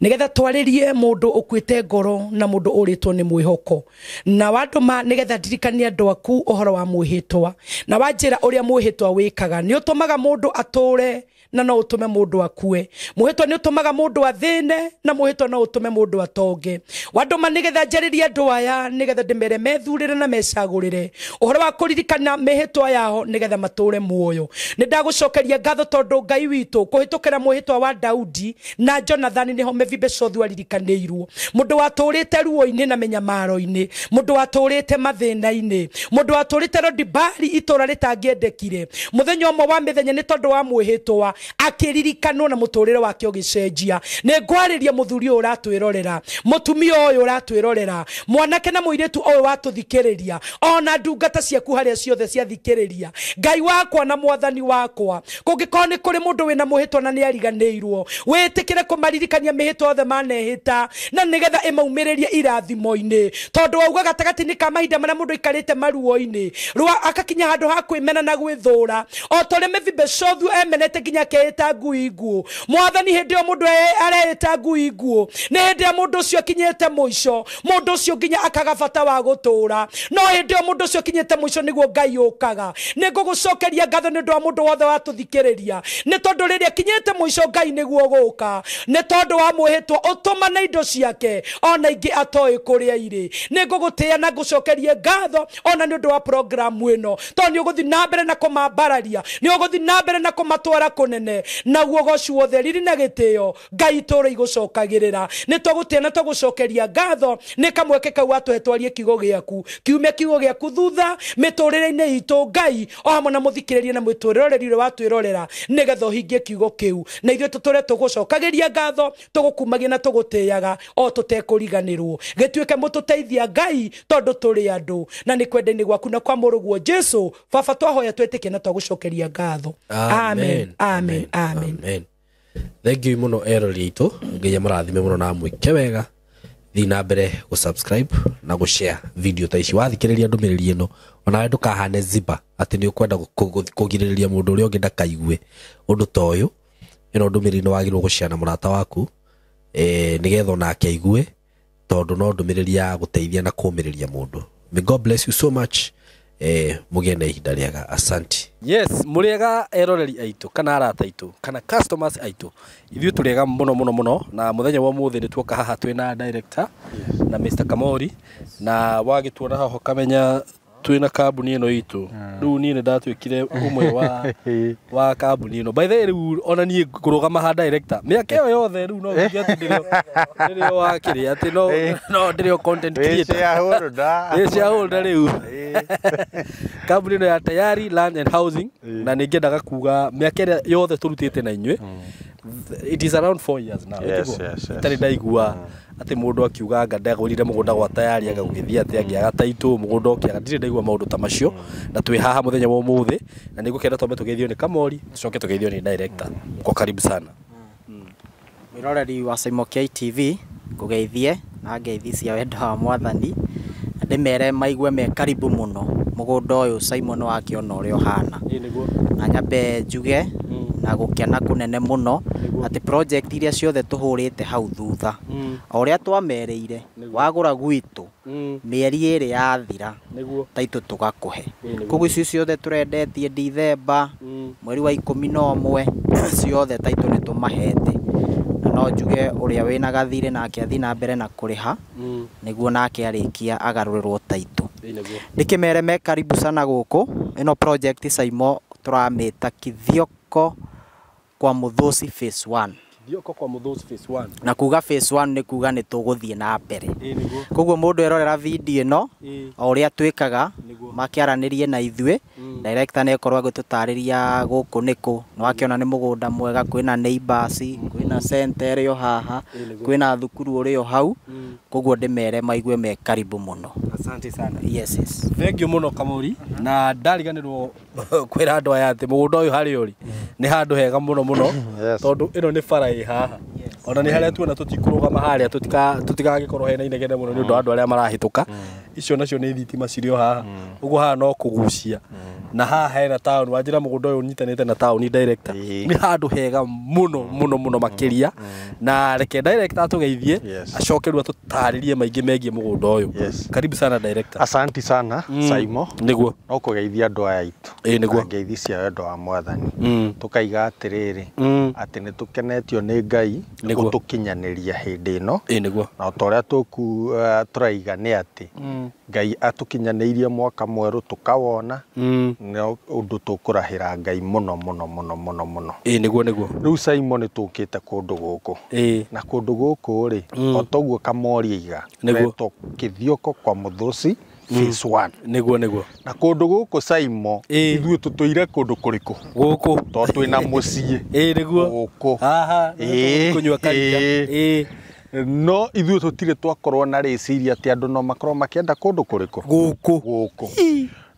A: nigetha twarĩrie mũndũ ũkuĩte ngoro na mũndũ ũrĩtwo nĩ mwĩhoko na watũma nigetha ndirikanie andũ aku ũhoro wa mwĩhĩtwa na wanjĩra ũrĩa mwĩhĩtwa wĩkaga nĩ ũtũmaga mũndũ atũre na no ũtũme mũndũ akue mwĩhĩtwa nĩ ũtũmaga mũndũ athĩne na mwĩhĩtwa no ũtũme mũndũ atonge watũma nigetha njarĩrie andũ aya nigetha ndĩmere methurĩre na mecagũrĩre ũhoro wa kũririkana mĩhĩtwa yao nigetha matũre muoyo nĩ ndagũcokeria ngatho tondũ Ngai witũ kũhĩtũkĩra mwĩhĩtwa wa Daudi na Jonathan nĩho Mefibosothu aririkanĩirwo mũndũ watũrĩte ruo-inĩ na menyamaro-inĩ mũndũ watũrĩte mathĩna-inĩ mũndũ watũrĩte Lodibari itũra rĩtangĩendekire mũthenya ũmwe wa mĩthenya nĩ tondũ wa mwĩhĩtwa akĩririkanwo na mũtũrĩre wake ũgĩcenjia nĩ ngwarĩria mũthuri ũyũ ũratwĩrorera mũtumia ũyũ ũratwĩrorera mwanake na mũirĩtu ũyũ watũthikĩrĩria ona ndungata ciaku harĩa ciothe ciathikĩrĩria Ngai wakwa na Mwathani wakwa kũngĩkorwo nĩ kũrĩ mũndũ wĩna mwĩhĩtwa na nĩ ariganĩirwo wĩtĩkĩre kũmaririkania mĩhĩtwa othe manehĩta na nĩgetha ĩmaumĩrĩrie irathimo-inĩ tondũ wauga gatagatĩ-inĩ ka mahinda marĩa mũndũ aikarĩte maruo-inĩ akakinya handũ ha kwĩmena na gwĩthũra o torĩa Mefibosothu emenete nginya keĩta ngui nguũ Mwathani hĩndĩ ĩyo mũndũ areĩta ngui nguũ nĩ hĩndĩ ya mũndũ ũcio akinyĩte mũico mũndũ ũcio nginya akaga bata wa gũtũra no hĩndĩ ĩyo mũndũ ũcio akinyĩte mũico nĩguo Ngai ũkaga nĩ ngũgũcokeria ngatho nĩ ũndũ wa mũndũ wothe watũthikĩrĩria nĩ tondũ rĩrĩa akinyĩte mũico Ngai nĩguo gũka nĩ tondũ wa mwĩhĩtwa ũtũma na indo ciake ona ingĩ atoĩ kũrĩa irĩ nĩ ngũgũtĩĩa na ngũcokerie ngatho ona nĩ ũndũ wa program ĩno tondũ nĩ ũgũthiĩ na mbere na kũmambararia nĩ ũgũthiĩ na mbere na kũmatwara kũnene naguo gocu wothe riri na gĩtĩo Ngai tũũre igũcokagĩrĩra nĩ tũgũtĩĩa na tũgũcokeria ngatho nĩ kamweke kau watũhe twarie kiugo gĩaku kiume kiugo gĩaku thutha mĩtũrĩre-inĩ itũ Ngai o hamwe na mũthikĩrĩrie na mwĩtũrĩroreri ũrĩa watwĩrorera nĩgetha ũhingie kiugo kĩu na ithuĩ tũtũre tũgũcokagĩria ngatho tũgũkumagia na tũgũtĩaga o tũtekũriganĩrwo gĩtuĩke mũtũteithia Ngai tondũ tũrĩ andũ na nĩ kwenda-inĩ gwaku na kwa mũrũguo Jesũ baba twahoya twĩtĩkie na twagũcokeria ngatho amen amen amen.
B: Thank you muno erori aitũ nginya marathime muno na mwĩke wega thiĩ na mbere gũ-subscribe na gũ-share video ta ici wathikĩrĩria ndũmĩrĩri ĩno ona ndũkahane ziba atĩ nĩ ũkwenda kũgirĩrĩria mũndũ ũrĩa ũngĩ ndakaigue ũndũ ta ũyũ ĩno ndũmĩrĩri nĩ wagĩrĩirwo gũ-share na mũrata waku nĩgetha onake aigue tondu no ndumiriri ya guteithia na kumiriria mundu. May God bless you so much. Mugene ihinda riega. Asante. Yes, muriega eroreri aitu kana arata aitu kana customers aitu. Ithuĩ tũrĩega mũno na mũthenya wa mũthĩ nĩ tuoka haha twĩna director na Mr. Kamori na wagĩtuona haho kamenya twina kambuni ĩno itu. Rĩu niĩ nĩndatwĩkire ũmwe wa kambuni ĩno. By the way, rĩu ona niĩ ngũrũgama ha director. Mĩaka ĩyo yothe rĩu no nginya ndĩrĩo wakĩrĩ atĩ no ndĩrĩo content creator. Shareholder rĩu. Kambuni ĩno ya Tayari Land and Housing na nĩngĩendaga kuga mĩaka ĩrĩa yothe tũrutĩte na inyuĩ. It is around 4 years now.
C: Yes.
B: Itarĩ ndaigua ati mundu akiuga anga ndagurire mugunda gwa Tayari agagithia ati angiaga taito mugunda okiaga ndire ndaigua maundu ta macio na twi haha muthenya wa umuthi na nigukenda twambe tugeithio ni Kamori tucoke tugeithio ni director. Kwa karibu sana.
D: Miroreri wa Saimo KTV kugeithie na ngeithi cia wendo wa Mwathani ndimere maigwe me karibu muno mugunda uyu Simon wakiona urio hana na nyambe njuge na gukena kunene muno ati project iria ciothe tuhurite hau thutha oria twamereire wagura gwitu mieri iri yathira taito tugakuhe kugu icio ciothe turendetie December mweri wa 11 ciothe taito ni tumahete no njuge uria wina gathire nake athi na mbere na kuriha niguo nake arikia agarurirwo taito ndikimere me karibu sana guku ino project Saimo turamita Kithioko kwa Muthosi phase 1.
B: Kithioko kwa Muthosi phase 1.
D: Na kuga phase 1 ni kuga ni tuguthie na mbere. Koguo mundu erorera video ino oria twikaga makiaranirie na ithuĩ director ne korwa gututariria guku niku no akiona ni mugunda mwega kwina neighbors kwina center yo haha kwina thukuru uri yo hau koguo ndimere maigwe me karibu muno.
B: Asante sana.
D: Yes.
B: Thank you muno Kamori na ndariganirwo kwira andu aya ati mugunda uyu hari uri ni handu hega muno tondu ino ni bara i haha ona ni haria tuona tutikurugama haria tutikagikorwo hena inegene muno ni undu andu aria marahituka icio nacio ni thitima cirio haha uguo haha no kugucia na haha hena town wanjira mugunda uyu unyitanite na town director ni handu hega muno makiria na reke director atugeithie acokerwa tutaririe maingi megie mugunda uyu. Karibu sana director.
C: Asante sana Saimo
B: niguo
C: no kugeithia andu aya itu
B: niguo
C: ngeithi cia wendo wa Mwathani tukaiga atiriri ati ni tukenetio ni Ngai gutukinyaniria hindi ino
B: niguo
C: na utoria tuku turaiga ni ati Ngai atukinyanirie mwaka mweru tukawona no undu tukurahira Ngai muno
B: niguo
C: riu Saimo ni tukite kundu guku na kundu guku ri otoguo Kamori iga niguo Kithioko kwa Muthosi phase 1
B: niguo
C: na kundu guku Saimo ithuĩ tutoire kundu kuriku
B: guku
C: to twina mucie
B: niguo
C: guku
B: haha kunywa karia
C: no ithuĩ tutire twakorwo na rĩciria ati andu no makorwo makienda kundu kuriku guku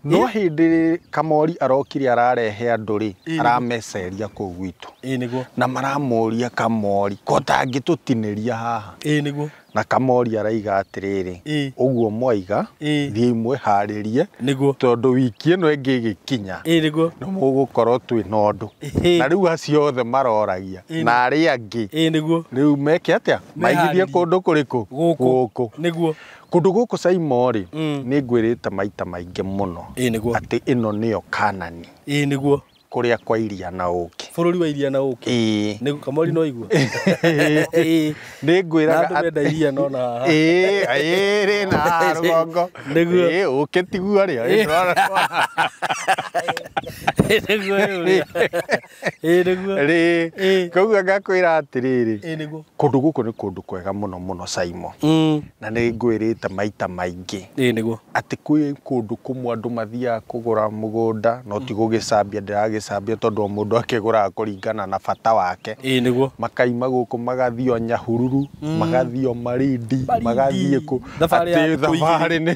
C: no hindi Kamori arokire ararehe andu ri arameceria kuu gwitu
B: niguo
C: na maramuria Kamori ko tangitutiniria haha
B: niguo
C: na Kamori araiga atiriri uguo mwaiga thii imwe haririe
B: niguo
C: tondu wiki ino ingi gikinya
B: niguo
C: no mugukorwo twi na undu na riu acio othe maroragia na ari angi
B: niguo
C: riu meke atia maigithie kundu kuriku guku
B: niguo
C: kundu guku Saimo ri ni ngwirite maita maingi muno ati ino niyo Kanani
B: niguo
C: kuria kwa iria na uki
B: bururi wa iria na uki niguo Kamori no igua
C: ni ngwiraga
B: ati menda iria no na
C: ri na rugongo
B: niguo
C: uki tigua ri niguo koguo ngakwira atiriri
B: niguo
C: kundu guku ni kundu kwega muno Saimo na ni ngwirite maita maingi
B: niguo
C: ati kwi kundu kumwe andu mathia kugura mugunda no ti gugicambia ndiragicambia tondu mundu akigura kuringana na bata wake
B: niguo
C: makaima guku magathio Nyahururu magathio Marindi magathie ku ati thabarĩ ni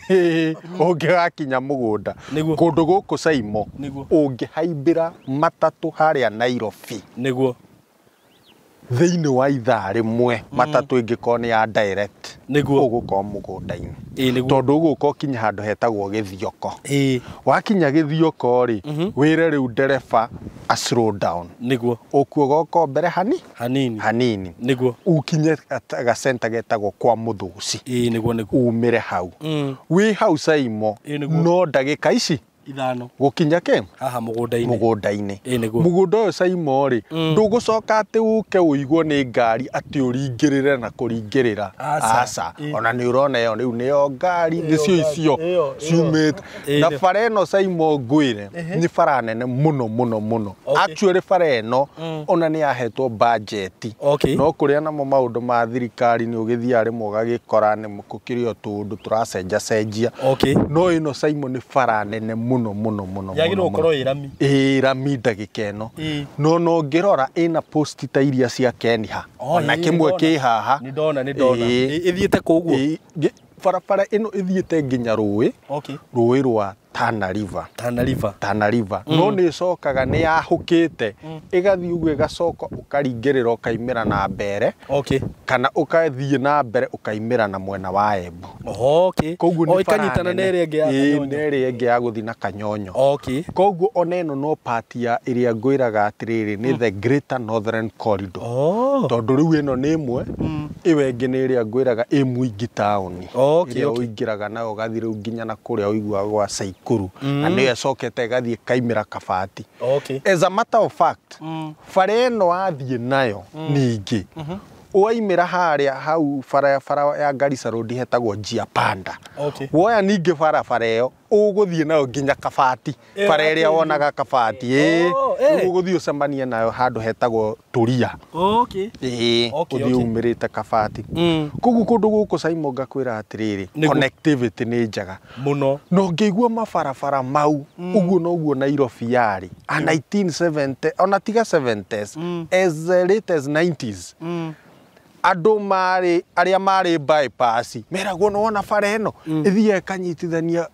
C: ungigakinya mugunda kundu guku Saimo ungihaimbira matatu haria Nairobi
B: niguo
C: thiini wa ithaa rimwe matatu ingiko ni ya direct
B: niguo
C: uguko mugunda-ini tondu uguko kinya handu hetagwo Githioko wakinya Githioko ri wire riu ndereba a slow down
B: niguo
C: ukuo goko mbere hanini
B: niguo
C: ukinye ga center getagwo kwa Muthuci
B: niguo
C: umire hau wi hau Saimo no ndagika ici
B: ithano
C: gukinya ke
B: haha mugunda-ini
C: mugunda uyu Saimo ri ndugucoka ati uke uigwo ni ngari ati uringirire na kuringirira aca ona ni urona yo riu ni yo ngari nicio icio ciumite na bara ino Saimo ngwire ni bara nene muno actually bara ino ona ni yahetwo budget no kuria namo maundu ma thirikari ni ugithia rimwe ugagikora ni mukukirio tundu turacenjia no ino Saimo ni bara nene muno
B: yagirwo korwo irami
C: rami ndagika ino no ngirora ina post ta iria cia Keniha ona kimwe ki haha
B: ni ndona ithiete kuguo
C: bara ino ithiete nginya rui rwa Tana River no ni cokaga ni yahukite igathi ugu igacoka ukaringirira ukaimira na mbere kana ukathie na mbere ukaimira na mwena wa Embu koguo ni
B: ikanyitana na iri
C: ingi ya guthi na Kanyonyo koguo ona ino no part ya iria ngwiraga atiriri ni the Greater Northern Corridor tondu riu ino ni imwe iwe ingi ni iria ngwiraga Mwingi town iria uingiraga nayo gathi riu nginya na kuria uigua gwa Saikuru na ni yacokete gathi kaimira Kabati as a matter of fact bara ino athie nayo ningi waimira haria hau bara ya Garissa Road hetagwo Njia Panda woya ningi bara iyo uguthie nayo nginya Kabati bara iria wonaga Kabati uguthie ucemanie nayo handu hetagwo Turia uthie umirite Kabati koguo kundu guku Saimo ngakwira atiriri connectivity ni njaga
B: muno
C: no ngigua mabarabara mau uguo noguo Nairobi yari a 1970 ona tiga 70s as late as 90s andu aria mari bypass meragwo no wona bara ino ithie kanyitithania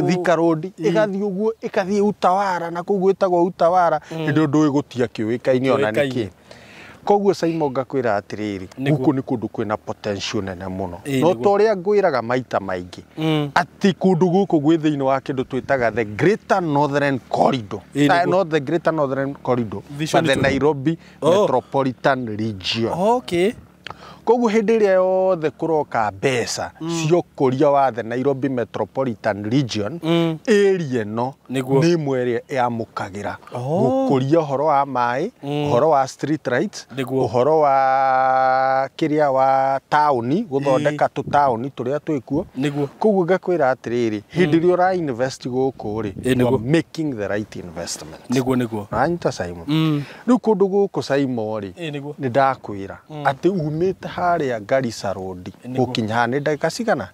C: Thika Road igathi uguo ikathie Utawara na kuguo itagwo Utawara ndio ndu igutia kiwikaini ona niki koguo Saimo ngakwira atiriri guku ni kundu kwina potential nene muno no toria ngwiraga maita maingi ati kundu guku gwi thiini wa kindu twitaga the Greater Northern Corridor not the Greater Northern Corridor but the Nairobi Metropolitan Region koguo hindi iria yothe kuroka mbeca cio kuria wa the Nairobi Metropolitan Region area no ni imwe iria yamukagira gukuria uhoro wa mai uhoro wa street lights uhoro wa kiria wa town guthondeka tu town turia twikuo koguo ngakwira atiriri hindi iria ura invest guku ri making the right investment
B: niguo
C: anta Saimo riu kundu guku Saimo ri ni ndakwira ati umite haria Garissa Road gukinya ni ndagika cigana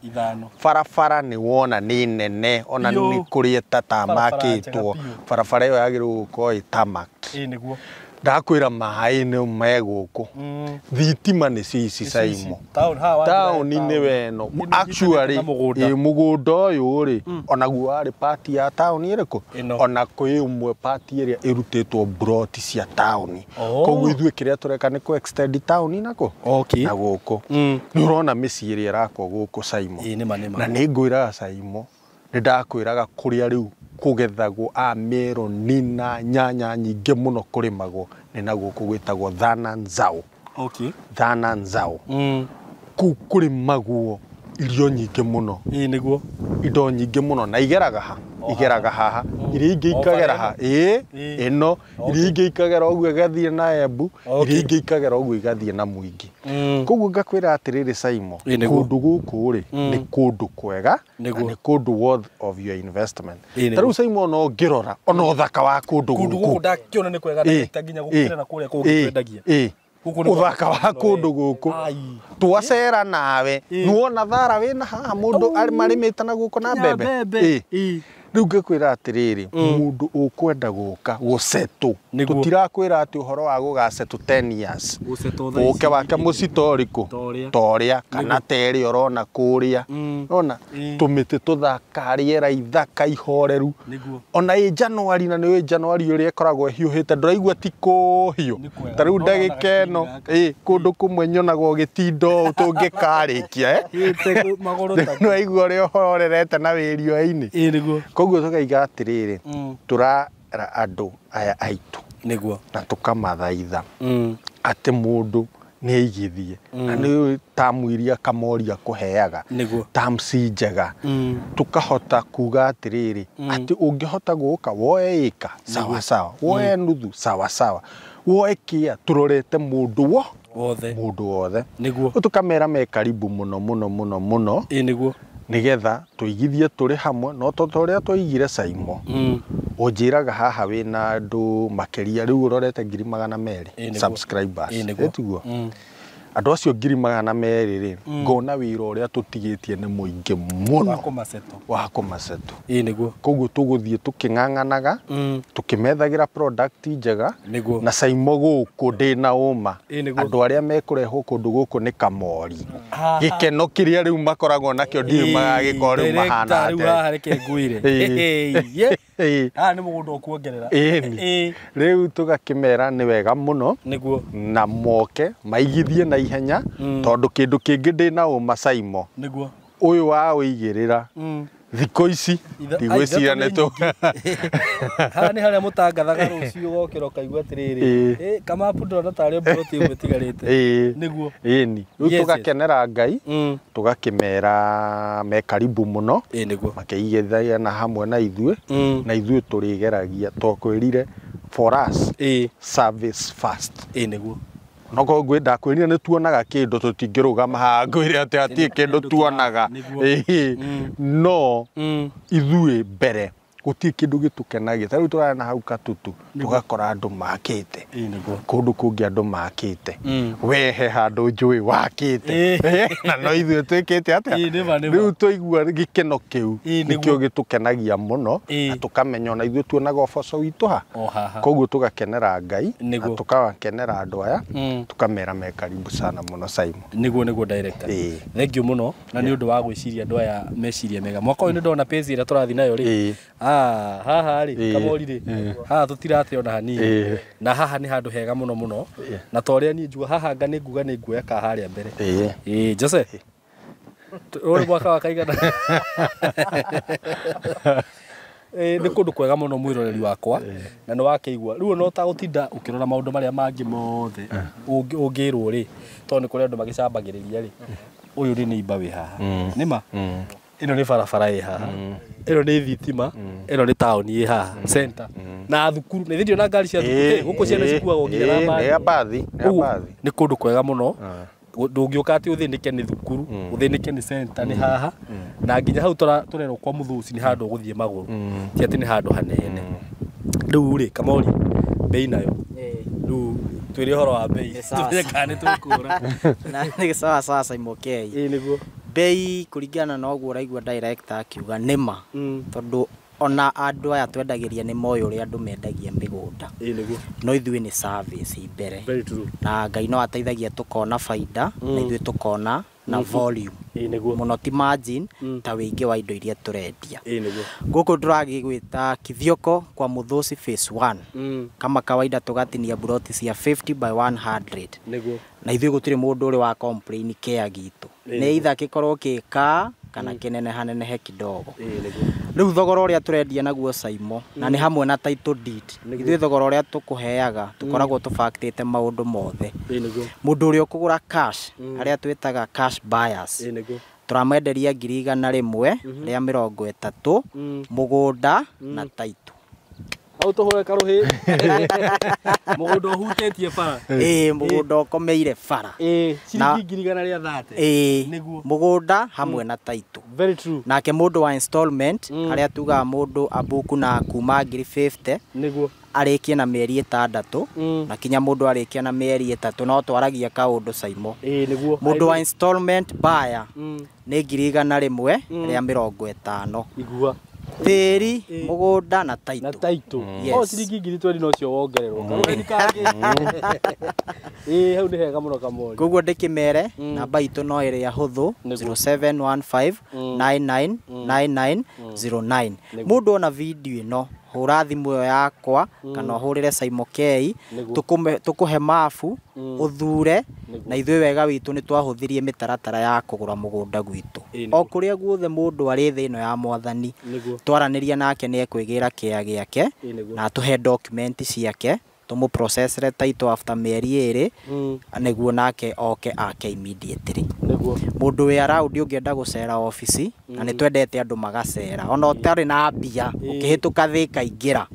C: barabara ni wona ni nene ona ni kurieta tamakitwo barabara iyo yagirwo gukorwo itamaked ndakwira mai ni meguku thitima ni cici Saimo town ni weno actually mugunda uyu ri onaguo ari part ya town iriku ona kwi umwe part iria irutitwo broti cia town koguo ithue kiria tureka ni ku extend town nako na guku ni urona micii iria irakwo guku Saimo na ni ngwiraga Saimo ni ndakwiraga kuria riu kugethagwo Meru nina nyanya nyingi muno kurimagwo ni naguo kugwitagwo Thana Nzau Thana Nzau kurimagwo irio nyingi muno niguo indo nyingi muno na igeraga haha iria ingi ikagera ha ino iria ingi ikagera uguo igathie na Embu iria ingi ikagera uguo igathie na Mwingi koguo ngakwira atiriri Saimo kundu guku ri ni kundu kwega na ni kundu worth of your investment taru Saimo no ngirora ona uthaka wa kundu guku
B: ndakiona ni kwega na nginya gukira na kuria kwendagia
C: uthaka wa kundu guku twacera nawe nuona thara wina haha mundu ari marimite na guku na mbembe riu ngikwira atiriri mundu ukwenda guka gusetu tutirakwira ati uhoro wa gugasetu 10 years uke wake musitoriku toria kana teri orona kuria ona tumite tuthakaria ithaka ihoreru ona i January na ni January uri ekoragwo hiuhite ndiraigua tiko hiu tariu ndagika eno kundu kumwe nyonago gitindo tungikarikia no igua ri horerete na wirio-ini koguo tukaiga atiriri turara andu aya aitu
B: niguo
C: na tukamathaitha ati mundu ni aigithie na ni tamwiria kamoria kuheaga tamsi njega tukahota kuga atiriri ati ungihota guka woe ika sawa sawa woe nuthu sawa sawa woe kia turorete mundu wothe
B: niguo
C: tukamera me karibu muno
B: niguo
C: nigetha tuigithie turi hamwe no totoria tuigire Saimo unjiraga haha wina andu makeria riu urorete 200,000 subscribers etugo andu acio 200,000 ri ngona wira uria tutigitie ni muingi muno wa kumaseto
B: niguo
C: koguo tuguthie tukinganganaga tukimedhagira product njega na Saimo guku ndina uma andu aria mekurehwo kundu guku ni kamori gikeno kiria riu makoragwo nakio ndiri magagikora mahana
B: riu haha reke nguire ni mugundo okuongerera
C: riu tugakimera ni wega muno
B: niguo
C: na moke maigithie na ihenya tondu kindu kingi ndina uma Saimo
B: niguo
C: uyu wa uigirira thiko ici ndigwicira neto
B: haha ni haria mutangathaga rucio gokira ukaigua atiriri kama ndona tari mburoti umetigarite niguo
C: ni riu tugakenera Ngai tugakimera me karibu muno
B: niguo
C: makeigithia na hamwe na ithue na ithue turigeragia twakwirire for us service first
B: niguo
C: noko ngwenda kwirira ni tuonaga kindu tutingirugama ha ngwire ati kindu tuonaga no ithue mbere guti kindu gitukenagia tariu turana hau katutu tugakora andu makite kundu kungi andu makite wehe handu njui wakite na no ithue twikite atia riu tuigua gikeno kiu nikio gitukenagia muno na tukamenya na ithue tuonaga oboco witu ha koguo tugakenera Ngai na tukakenera andu aya tukamera me karibu sana muno Saimo
B: niguo director thank you muno na ni undu wa gwiciria andu aya meciria mega mwaka uyu ndona page ira turathi nayo ri haha ri kamori ri haha tutirate ona hanini na haha ni handu hega muno na toria ni njua haha ngani nguga ni nguoya ka haria mbere Jose uri mwaka wa kaigana ni kundu kwega muno mwiroreri wakwa na no wakeigua riu no ta gutinda ukirora maundu maria mangi mothe ungirwo ri to ni kuri andu magicambagiriria ri uyu ri ni imba wi haha nima ino ni barabara ĩ haha ino ni thitima ino ni tauni ĩ haha center na thukuru na thidio na ngari cia thukuru guku ciana cikuagwo nginya na
C: bathi
B: ni kundu kwega muno ndungiuka ati uthinike ni thukuru uthinike ni center ni haha na nginya hau turerwo kwa muthuci ni handu guthie maguru ti ati ni handu hanene riu ri kamori bei nayo riu twiri horo wa bei tuthekane tukura
D: na ni sawa Saimo K
B: niguo
D: bei kuringana na oguo raigua director akiuga nima tondu ona andu aya twendagiria ni moyo uri andu mendagia migunda
B: niguo
D: no ithue ni service mbere
B: very true
D: na Ngai no ateithagia tukona faida na ithue tukona na volume
B: niguo
D: muno ti margin ta wingi wa indo iria turendia
B: niguo
D: guku nduragigwita kithioko kwa muthuci phase 1 kama kawaida tugatinia buroti cia 50 by 100
B: niguo
D: na ithue gutire mundu uri wa complain kia gitu ni itha kikorwo kika kana kinene hanenehe kidogo riu thogora uria turendia naguo Saimo na ni hamwe na title deed ithue thogora uria tukuheaga tukoragwo tufactite maundu mothe mundu uria ukugura cash aria twitaga cash buyers turamenderia 100,000 ria 30 mugunda na title
B: au tuhore karuhi mugundo hutetie bara
D: mugunda ukomeire bara
B: ciringi 130
D: niguo mugunda hamwe na title
B: very true
D: nake mundu wa installment aria tuga mundu abuku na kuma 50 niguo arikie na mieri 6 na kinya mundu arikie na mieri 3 no twaragia kaundu Saimo
B: niguo
D: mundu wa installment buyer ni 100,000 ria 50
B: igua
D: tĩri mũgũnda na title
B: na title
D: Yes.
B: ciringi ngiri 20 no cio wongererwo karũgeni kangĩ hau nĩ hega mũno Kamori
D: koguo ndĩkĩmere namba itũ no ĩrĩa hũthũ 0715999909 mũndũ ona video ĩno hũra thimũ ĩyo yakwa kana ũhũrĩre Simon K tũkũhe mabu ũthure na ithuĩ wega witũ nĩ twahũthirie mĩtaratara ya kũgũra mũgũnda gwitũ o kũrĩa guothe mũndũ arĩ thĩ ĩno ya Mwathani twaranĩria nake nĩ ekwĩgĩra kĩaya gĩake na atũhe document ciake tũmũ processre title after mĩeri 2 nĩguo nake oke ake immediately mũndũ wĩ around ũngĩenda gũcera ofici na nĩ twendete andũ magacera ona ũtarĩ na mbia ũkĩhĩtũka Thika ingĩra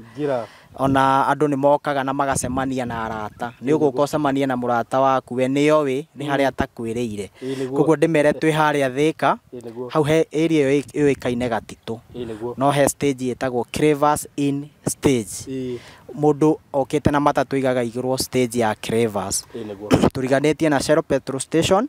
D: ona andũ nĩ mokaga na magacemania na arata nĩ ũgũka ũcemanie na mũrata waku we nĩoĩ nĩ harĩa atakwĩrĩire koguo ndĩmere twĩ harĩa Thika hau he area ĩyo ĩũĩkaine Gatitũ no he stage ĩtagwo Crevas in stage mũndũ okĩte na matatũ igaga igũrwo stage ya Crevas tũriganĩtie na Shell petrol station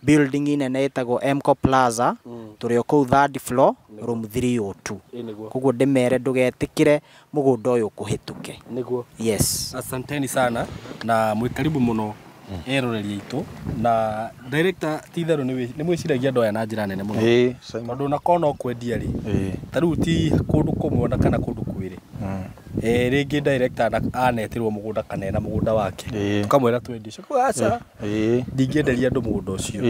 D: building nene ĩtagwo Mco Plaza tũrĩ kũu 3rd floor room 302 koguo ndĩmere ndũgetĩkĩre mũgũnda ũyũ kũhĩtũke yes
B: asanteni sana na mwĩ karibu mũno eroreri aitũ na director titherũ nĩ mwĩciragia andũ aya na njĩra nene mũno tondũ na kono kwendia rĩ ta rĩu ti kũndũ kũmwe na kana kũndũ kwĩrĩ rĩngĩ director anetirwo mũgũnda kana ena mũgũnda wake tukamwĩra twendie coko aca ndingĩenderia andũ mũgũnda ũcio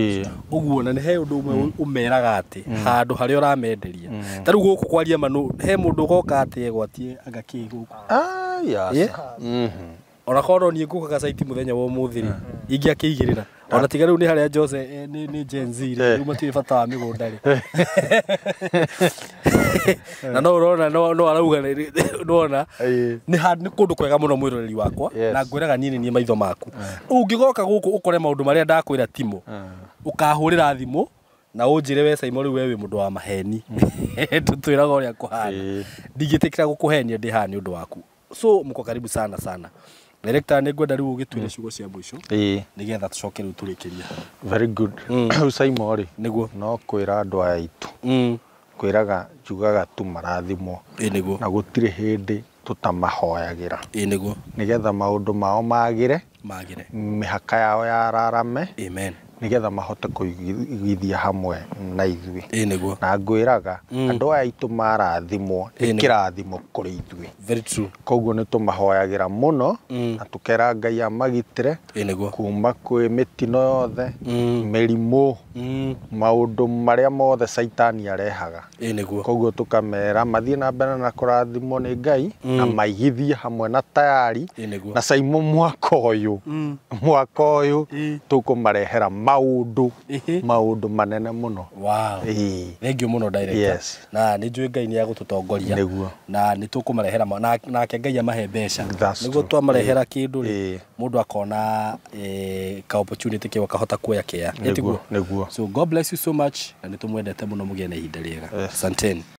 B: ũguo na nĩ he ũndũ ũmwe ũmeraga atĩ handũ harĩa ũramenderia ta rĩu gũkũ kwaria manũ he mũndũ ũgoka atĩ egwatie agakĩ gũkũ ona korwo niĩ ngũkaga site mũthenya wa ũmũthĩ rĩ ingĩakĩigĩrĩra ona tiga rĩu nĩ harĩa Jose nĩ Gen Z rĩ rĩu matirĩ bata wa mĩgũnda rĩ na no ũrona no arauga nĩona nĩ kũndũ kwega mũno mwĩroreri wakwa na ngwĩraga niĩ maitho maku ũngĩgoka gũkũ ũkore maũndũ marĩa ndakwĩra timo ũkahũrĩra thimũ na ũnjĩre we Simon rĩu we wĩ mũndũ wa maheni tũtwĩraga ũrĩa kũhana ndingĩtĩkĩra gũkũhenia ndĩ haha nĩ ũndũ waku so mko karibu sana director nĩ ngwenda rĩu ũgĩtuĩre ciugo cia mũico nĩgetha tũcoke rĩu tũrĩkĩria
C: very good Simon rĩ
B: nĩguo
C: no kwĩra andũ aya aitũ kwĩraga njugaga tu marathimwo
B: nĩguo
C: na gũtirĩ hĩndĩ tũtamahoyagĩra
B: nĩguo
C: nĩgetha maũndũ mao magĩre mĩhaka yao yararame
B: amen
C: nĩgetha mahote kũigithia hamwe na ithuĩ na ngwĩraga andũ aya aitũ marathimwo kĩrathimo kũrĩ ithuĩ
B: very true
C: koguo nĩ tũmahoyagĩra mũno na tũkera Ngai amagitĩre kuma kwĩ mĩtino yothe mĩrimũ maũndũ marĩa mothe Saitani arehaga koguo tũkamera mathiĩ na mbere na kũrathimwo nĩ Ngai na maigithie hamwe na tayari na Simon mwaka ũyũ tũkũmarehera maũndũ manene mũno
B: thengiũ mũno director na nĩ njũĩ Ngai nĩ agũtũtongoria na nĩ tũkũmarehera nake Ngai amahe mbeca nĩguo twamarehera kĩndũ rĩ mũndũ akona ka opportunity kĩo kahota kuoya kĩa
C: nĩguo
B: so God bless you so much na nĩ tũmwendete mũno mũgĩe na ihinda rĩega asanteni